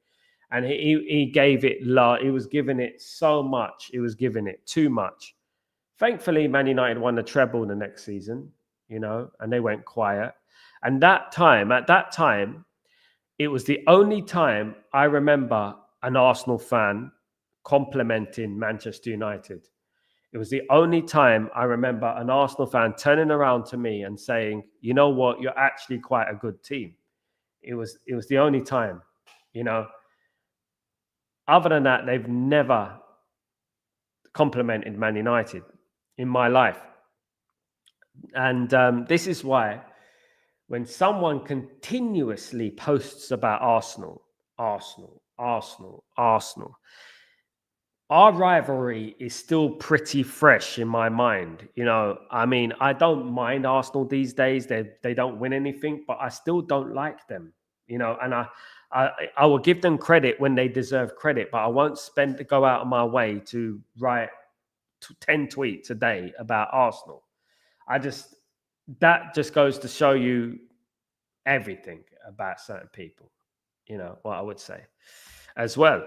And he gave it love. He was giving it so much. He was giving it too much. Thankfully, Man United won the treble the next season, you know, and they went quiet. And at that time, it was the only time I remember an Arsenal fan complimenting Manchester United. It was the only time I remember an Arsenal fan turning around to me and saying, you know what, you're actually quite a good team. It was the only time, you know. Other than that, they've never complimented Man United in my life. And this is why when someone continuously posts about Arsenal, our rivalry is still pretty fresh in my mind. You know, I mean, I don't mind Arsenal these days. They don't win anything, but I still don't like them. You know, and I will give them credit when they deserve credit, but I won't go out of my way to write 10 tweets a day about Arsenal. That just goes to show you everything about certain people, you know, what I would say as well.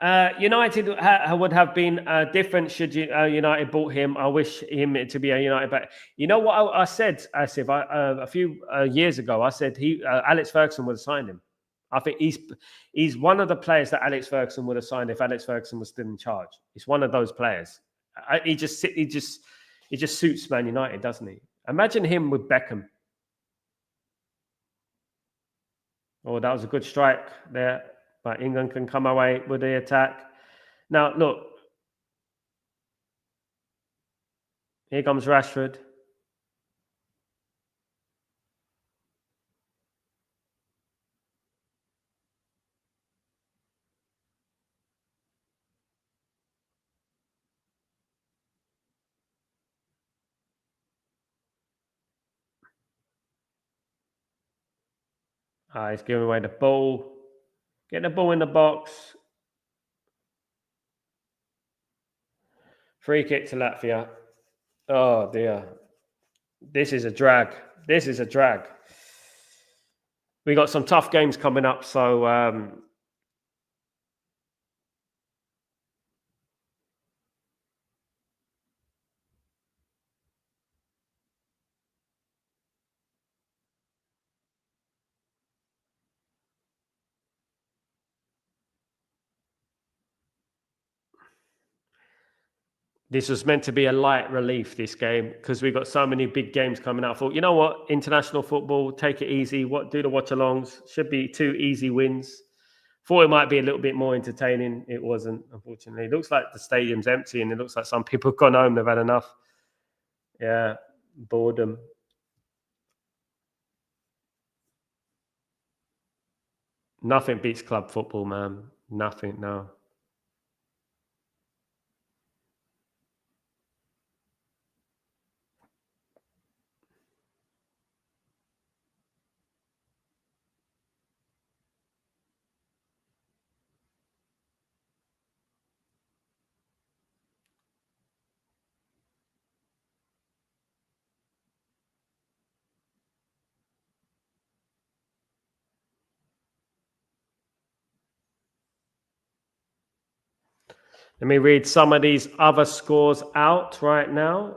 United would have been different should United bought him. I wish him to be a United back. You know what I said, Asif, a few years ago? I said Alex Ferguson would have signed him. I think he's one of the players that Alex Ferguson would have signed if Alex Ferguson was still in charge. He's one of those players. He just suits Man United, doesn't he? Imagine him with Beckham. Oh, that was a good strike there. But England can come away with the attack. Now, look. Here comes Rashford. He's giving away the ball. Get the ball in the box. Free kick to Latvia. Oh, dear. This is a drag. This is a drag. We got some tough games coming up, so this was meant to be a light relief, this game, because we got so many big games coming out. I thought, you know what? International football, take it easy. Do the watch-alongs. Should be 2 easy wins. Thought it might be a little bit more entertaining. It wasn't, unfortunately. It looks like the stadium's empty and it looks like some people have gone home. They've had enough. Yeah, boredom. Nothing beats club football, man. Nothing, no. Let me read some of these other scores out right now.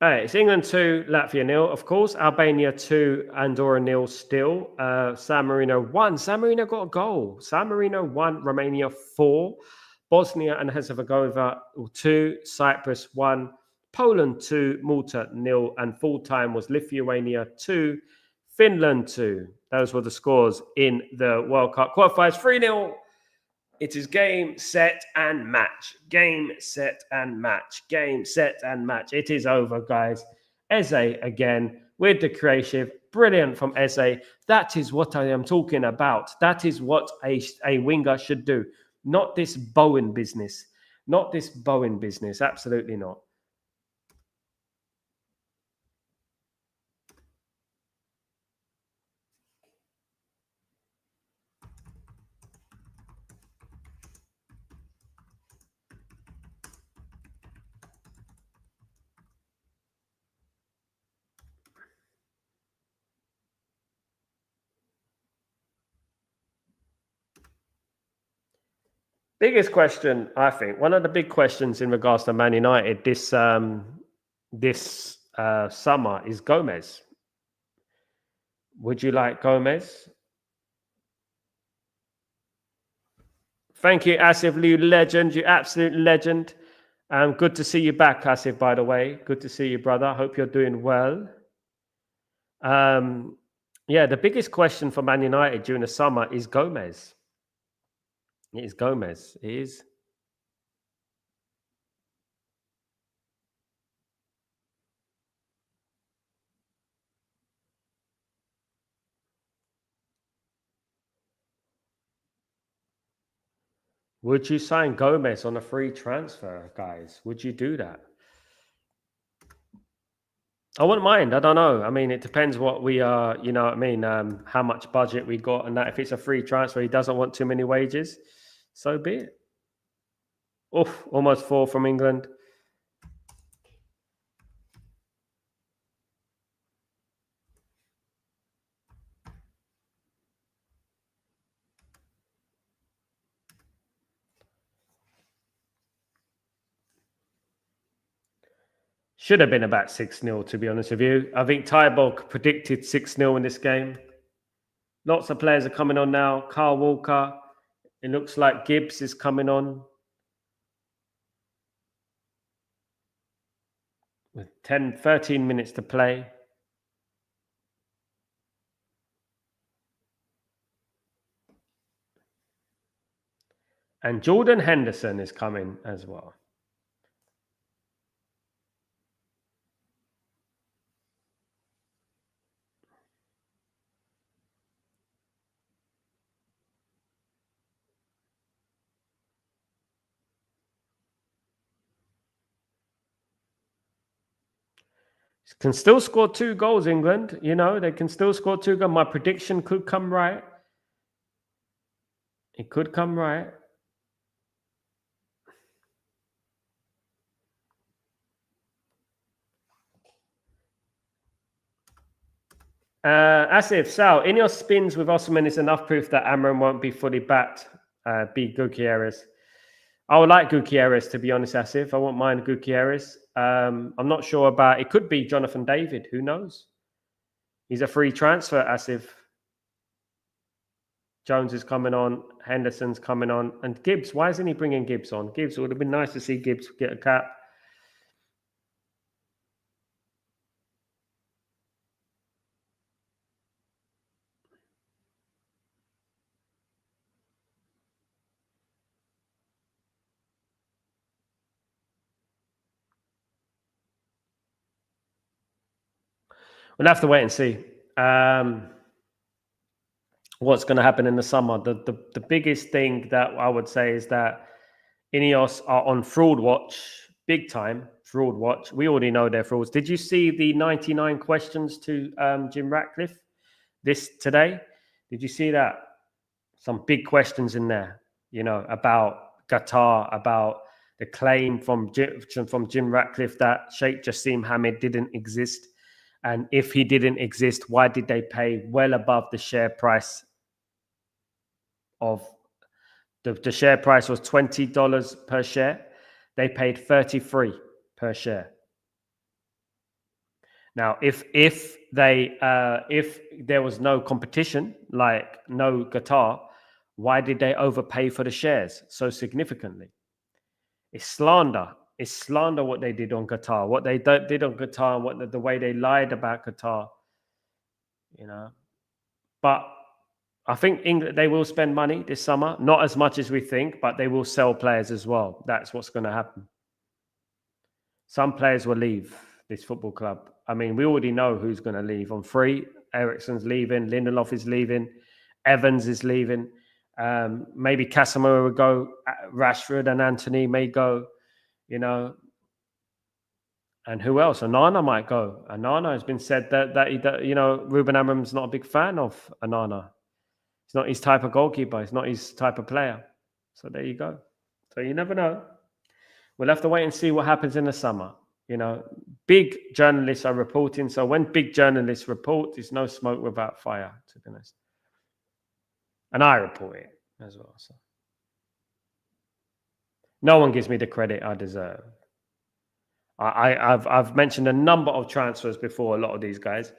All right, it's England 2, Latvia 0, of course. Albania 2, Andorra 0 still. San Marino 1. San Marino got a goal. San Marino 1, Romania 4. Bosnia and Herzegovina 2, Cyprus 1. Poland 2, Malta 0. And full time was Lithuania 2, Finland 2. Those were the scores in the World Cup qualifiers. 3-0. It is game, set, and match. Game, set, and match. Game, set, and match. It is over, guys. Eze again with the creative. Brilliant from Eze. That is what I am talking about. That is what a winger should do. Not this Bowen business. Not this Bowen business. Absolutely not. Biggest question, I think, one of the big questions in regards to Man United this summer is Gomez. Would you like Gomez? Thank you, Asif, you legend, you absolute legend. Good to see you back, Asif, by the way. Good to see you, brother. Hope you're doing well. Yeah, the biggest question for Man United during the summer is Gomez. It is Gomez. It is. Would you sign Gomez on a free transfer, guys? Would you do that? I wouldn't mind. I don't know. I mean, it depends what we are, you know what I mean? How much budget we got and that. If it's a free transfer, he doesn't want too many wages, so be it. Oof, almost 4 from England. Should have been about 6-0, to be honest with you. I think Tybolk predicted 6-0 in this game. Lots of players are coming on now. Carl Walker. It looks like Gibbs is coming on. With 13 minutes to play. And Jordan Henderson is coming as well. Can still score 2 goals, England. You know, they can still score 2 goals. My prediction could come right. It could come right. Asif, Sal, in your spins with Osman is enough proof that Amram won't be fully backed. Be Gutierrez. I would like Gutierrez, to be honest, Asif. I won't mind Gutierrez. I'm not sure about... It could be Jonathan David. Who knows? He's a free transfer, Asif. Jones is coming on. Henderson's coming on. And Gibbs, why isn't he bringing Gibbs on? Gibbs, it would have been nice to see Gibbs get a cap. We'll have to wait and see what's going to happen in the summer. The biggest thing that I would say is that Ineos are on fraud watch, big time fraud watch. We already know they're frauds. Did you see the 99 questions to Jim Ratcliffe today? Did you see that? Some big questions in there, you know, about Qatar, about the claim from Jim Ratcliffe that Sheikh Jassim Hamid didn't exist. And if he didn't exist, why did they pay well above the share price of the share price was $20 per share. They paid 33 per share. Now, if there was no competition, like no Qatar, why did they overpay for the shares so significantly? It's slander. It's slander what they did on Qatar, what they did on Qatar, and what the way they lied about Qatar. You know, but I think England, they will spend money this summer, not as much as we think, but they will sell players as well. That's what's going to happen. Some players will leave this football club. I mean, we already know who's going to leave on free. Eriksen's leaving. Lindelof is leaving. Evans is leaving. Maybe Casemiro will go. Rashford and Anthony may go, you know. And who else? Onana might go. Onana has been said that you know, Ruben Amorim's not a big fan of Onana. It's not his type of goalkeeper. It's not his type of player. So there you go. So you never know. We'll have to wait and see what happens in the summer. You know, big journalists are reporting. So when big journalists report, there's no smoke without fire, to be honest. And I report it as well. So no one gives me the credit I deserve. I've mentioned a number of transfers before, a lot of these guys.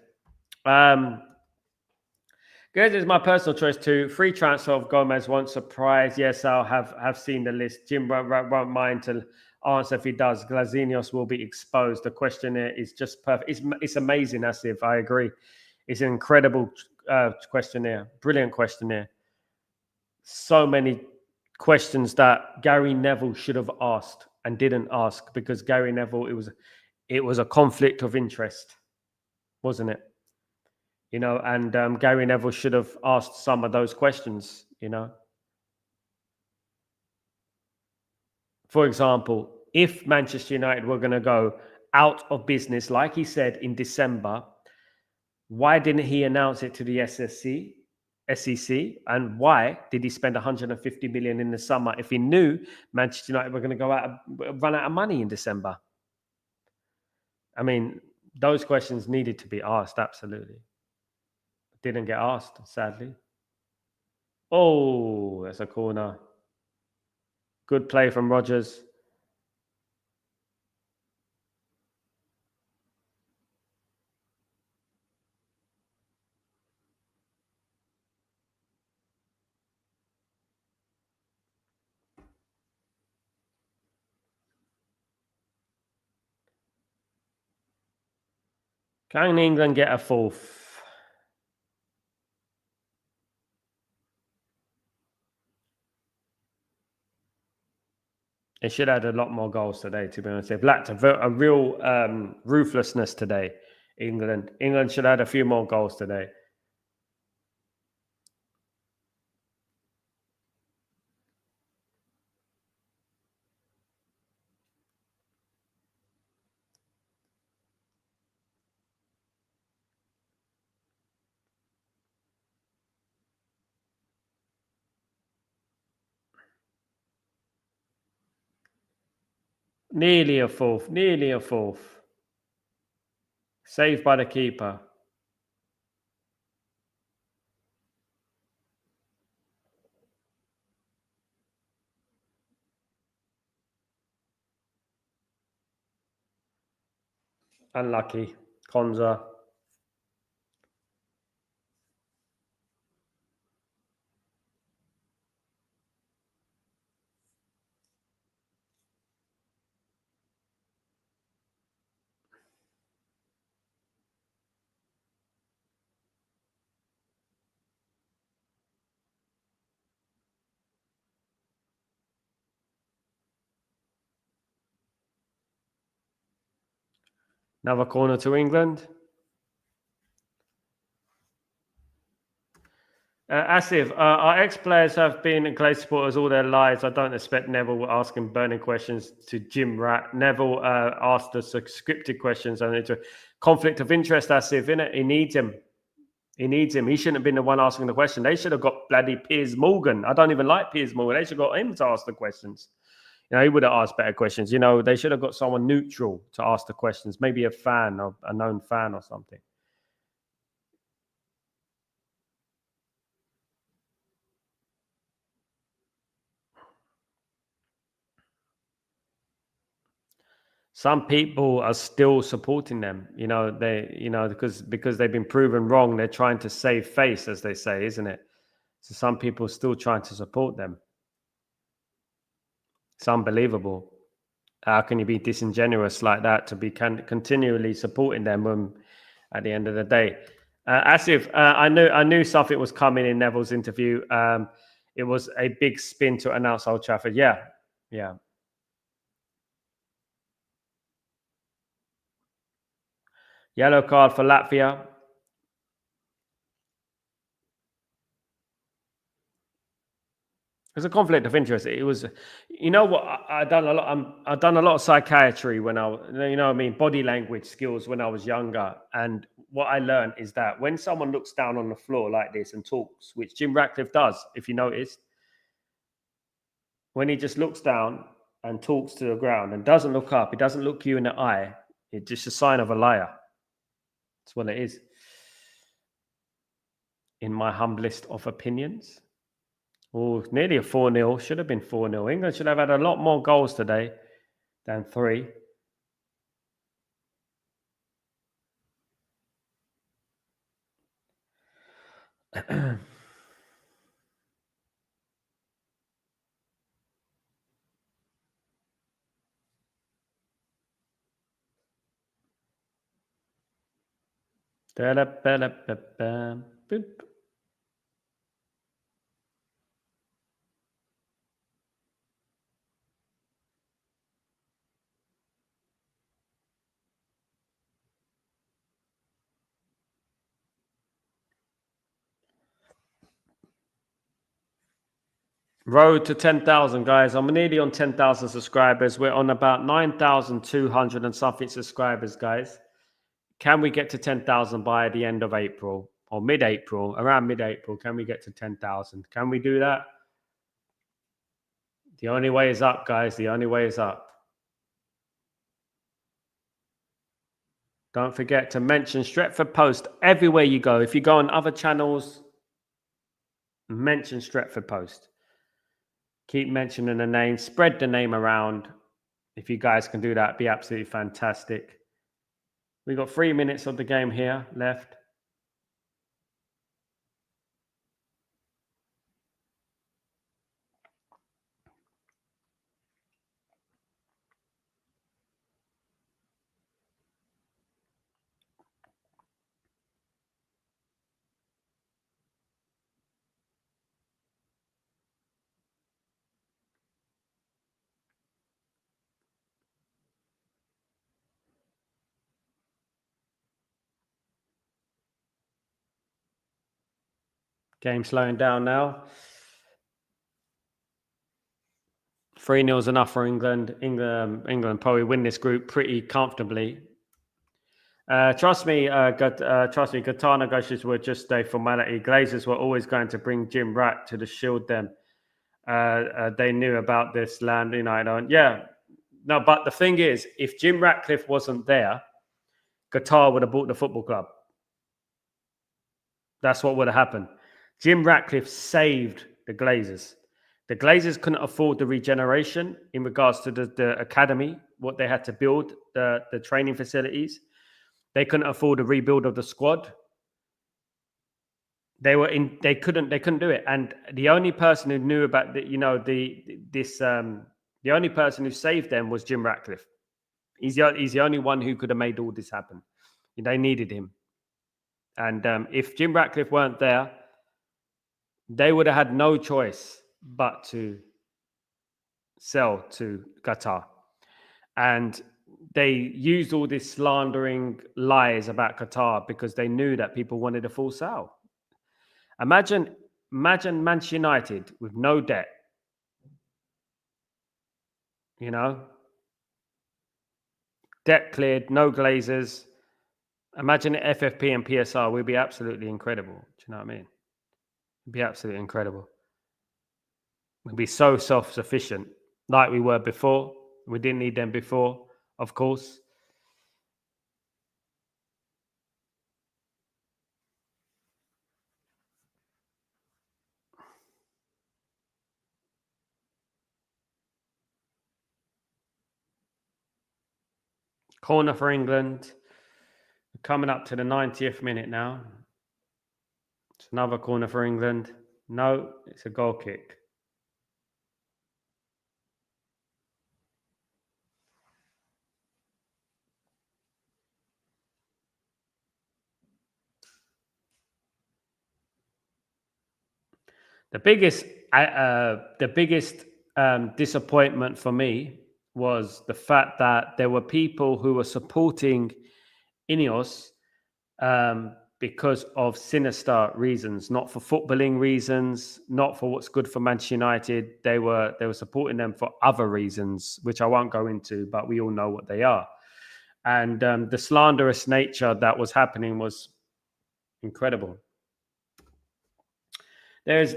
Gomez is my personal choice too. Free transfer of Gomez won't surprise. Yes, I'll have seen the list. Jim won't mind to answer if he does. Glazinios will be exposed. The questionnaire is just perfect. It's amazing, Asif. I agree. It's an incredible questionnaire. Brilliant questionnaire. So many questions that Gary Neville should have asked and didn't ask, because Gary Neville, it was a conflict of interest, wasn't it? You know, and Gary Neville should have asked some of those questions, you know. For example, if Manchester United were going to go out of business, like he said in December, why didn't he announce it to the SEC? And why did he spend 150 million in the summer if he knew Manchester United were going to run out of money in December? I mean, those questions needed to be asked, absolutely. Didn't get asked, sadly. Oh, that's a corner. Good play from Rodgers. Can England get a fourth? They should have had a lot more goals today, to be honest. They've lacked a real ruthlessness today, England. England should have had a few more goals today. Nearly a fourth. Nearly a fourth. Saved by the keeper. Unlucky. Konza. Another corner to England. Asif, our ex-players have been Clay supporters all their lives. I don't expect Neville asking burning questions to Jim Rat. Neville asked us scripted questions and it's a conflict of interest, Asif, innit? He needs him. He needs him. He shouldn't have been the one asking the question. They should have got bloody Piers Morgan. I don't even like Piers Morgan. They should have got him to ask the questions. You know, he would have asked better questions. You know, they should have got someone neutral to ask the questions. Maybe a fan or a known fan or something. Some people are still supporting them. You know, because they've been proven wrong. They're trying to save face, as they say, isn't it? So some people are still trying to support them. It's unbelievable. How can you be disingenuous like that to be continually supporting them when, at the end of the day? Asif, I knew something was coming in Neville's interview. It was a big spin to announce Old Trafford. Yeah. Yellow card for Latvia. There's a conflict of interest. It was, you know what? I done a lot. I've done a lot of psychiatry when body language skills when I was younger. And what I learned is that when someone looks down on the floor like this and talks, which Jim Ratcliffe does, if you noticed, when he just looks down and talks to the ground and doesn't look up, he doesn't look you in the eye. It's just a sign of a liar. That's what it is. In my humblest of opinions. Oh, nearly a 4-0. Should have been 4-0. England should have had a lot more goals today than 3. Boop. Road to 10,000, guys. I'm nearly on 10,000 subscribers. We're on about 9,200 and something subscribers, guys. Can we get to 10,000 by the end of April or mid-April? Around mid-April, can we get to 10,000? Can we do that? The only way is up, guys. The only way is up. Don't forget to mention Stretford Post everywhere you go. If you go on other channels, mention Stretford Post. Keep mentioning the name. Spread the name around. If you guys can do that, it'd be absolutely fantastic. We've got 3 minutes of the game here left. Game slowing down now. 3-0 is enough for England. England probably win this group pretty comfortably. Trust me, Qatar negotiations were just a formality. Glazers were always going to bring Jim Rat to shield them. They knew about this land, No, but the thing is, if Jim Ratcliffe wasn't there, Qatar would have bought the football club. That's what would have happened. Jim Ratcliffe saved the Glazers. The Glazers couldn't afford the regeneration in regards to the academy, what they had to build, the training facilities. They couldn't afford a rebuild of the squad. They couldn't do it. And the only person who knew about the only person who saved them was Jim Ratcliffe. He's the only one who could have made all this happen. They needed him. And if Jim Ratcliffe weren't there, they would have had no choice but to sell to Qatar. And they used all this slandering lies about Qatar because they knew that people wanted a full sale. Imagine Manchester United with no debt. Debt cleared, no Glazers. Imagine FFP and PSR would be absolutely incredible. Do you know what I mean? It'd be absolutely incredible. We'd be so self-sufficient like we were before. We didn't need them before, of course. Corner for England. Coming up to the 90th minute now. It's another corner for England. No, it's a goal kick. The biggest disappointment for me was the fact that there were people who were supporting Ineos because of sinister reasons, not for footballing reasons, not for what's good for Manchester United. They were supporting them for other reasons, which I won't go into, but we all know what they are. And the slanderous nature that was happening was incredible. There is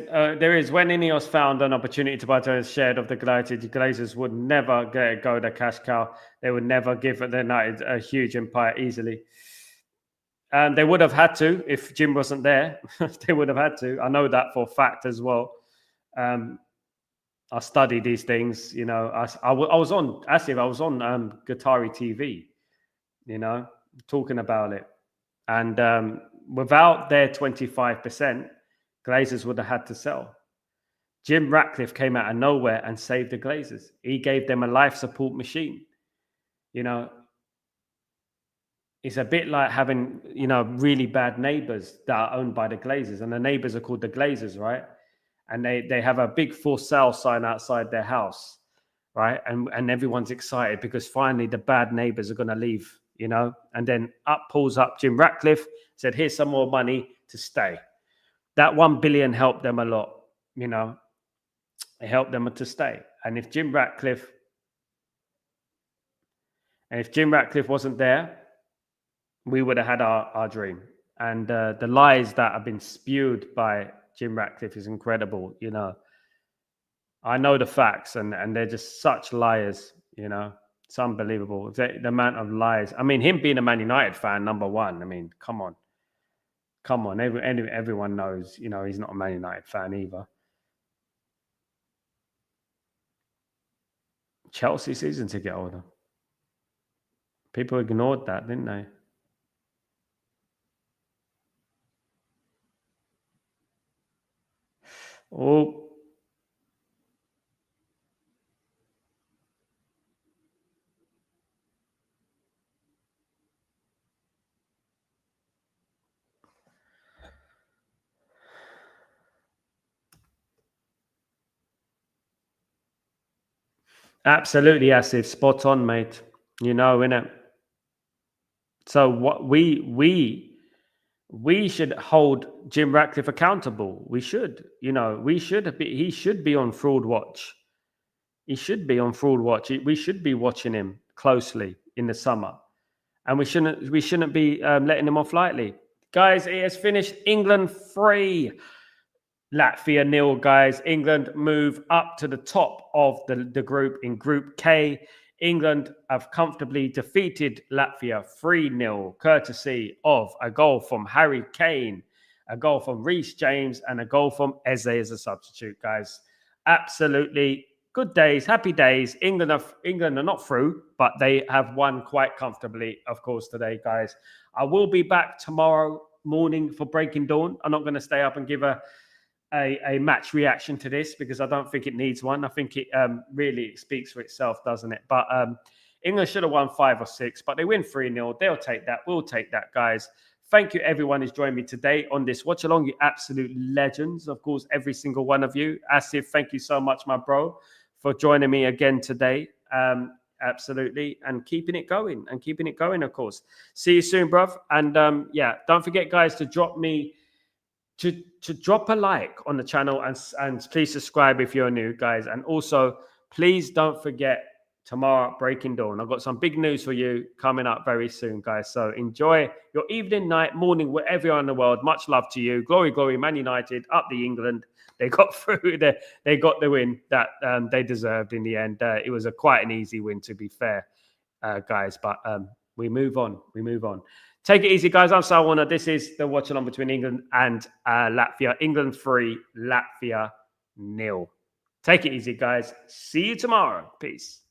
when Ineos found an opportunity to buy a share of the Glazers would never go the cash cow. They would never give the United a huge empire easily. They would have had to if Jim wasn't there. They would have had to. I know that for a fact as well. I study these things. I was on Qatari TV. Talking about it, and without their 25%. Glazers would have had to sell. Jim Ratcliffe came out of nowhere and saved the Glazers. He gave them a life support machine. It's a bit like having, really bad neighbors that are owned by the Glazers. And the neighbors are called the Glazers, right? And they have a big for sale sign outside their house, right? And everyone's excited because finally the bad neighbors are going to leave, And then pulls up Jim Ratcliffe, said, here's some more money to stay. That 1 billion helped them a lot, It helped them to stay. And if Jim Ratcliffe wasn't there, we would have had our dream. And the lies that have been spewed by Jim Ratcliffe is incredible, I know the facts, and they're just such liars, It's unbelievable. The amount of lies. I mean, him being a Man United fan, number one. I mean, come on. Everyone knows, he's not a Man United fan either. Chelsea season ticket holder. People ignored that, didn't they? Oh. Absolutely, Asif. Spot on, mate. Innit? So what we We should hold Jim Ratcliffe accountable. We should, he should be on fraud watch. He should be on fraud watch. We should be watching him closely in the summer, and we shouldn't be letting him off lightly. Guys, it has finished. England 3, Latvia 0, guys. England move up to the top of the group in Group K. England have comfortably defeated Latvia 3-0, courtesy of a goal from Harry Kane, a goal from Reece James, and a goal from Eze as a substitute, guys. Absolutely good days, happy days. England are not through, but they have won quite comfortably, of course, today, guys. I will be back tomorrow morning for Breaking Dawn. I'm not going to stay up and give a match reaction to this because I don't think it needs one. I think it really speaks for itself, doesn't it? But England should have won 5 or 6, but they win 3-0. They'll take that. We'll take that, guys. Thank you, everyone who's joined me today on this watch along. You absolute legends, of course, every single one of you. Asif, thank you so much, my bro, for joining me again today. Absolutely, and keeping it going, of course. See you soon, bruv. And don't forget, guys, to drop me. To drop a like on the channel and please subscribe if you're new, guys. And also, please don't forget tomorrow, Breaking Dawn. I've got some big news for you coming up very soon, guys. So enjoy your evening, night, morning, wherever you are in the world. Much love to you. Glory, glory, Man United, up the England. They got through. They got the win that they deserved in the end. It was quite an easy win, to be fair, guys. But we move on. Take it easy, guys. I'm Sal Warner. This is the watch along between England and Latvia. England 3, Latvia 0. Take it easy, guys. See you tomorrow. Peace.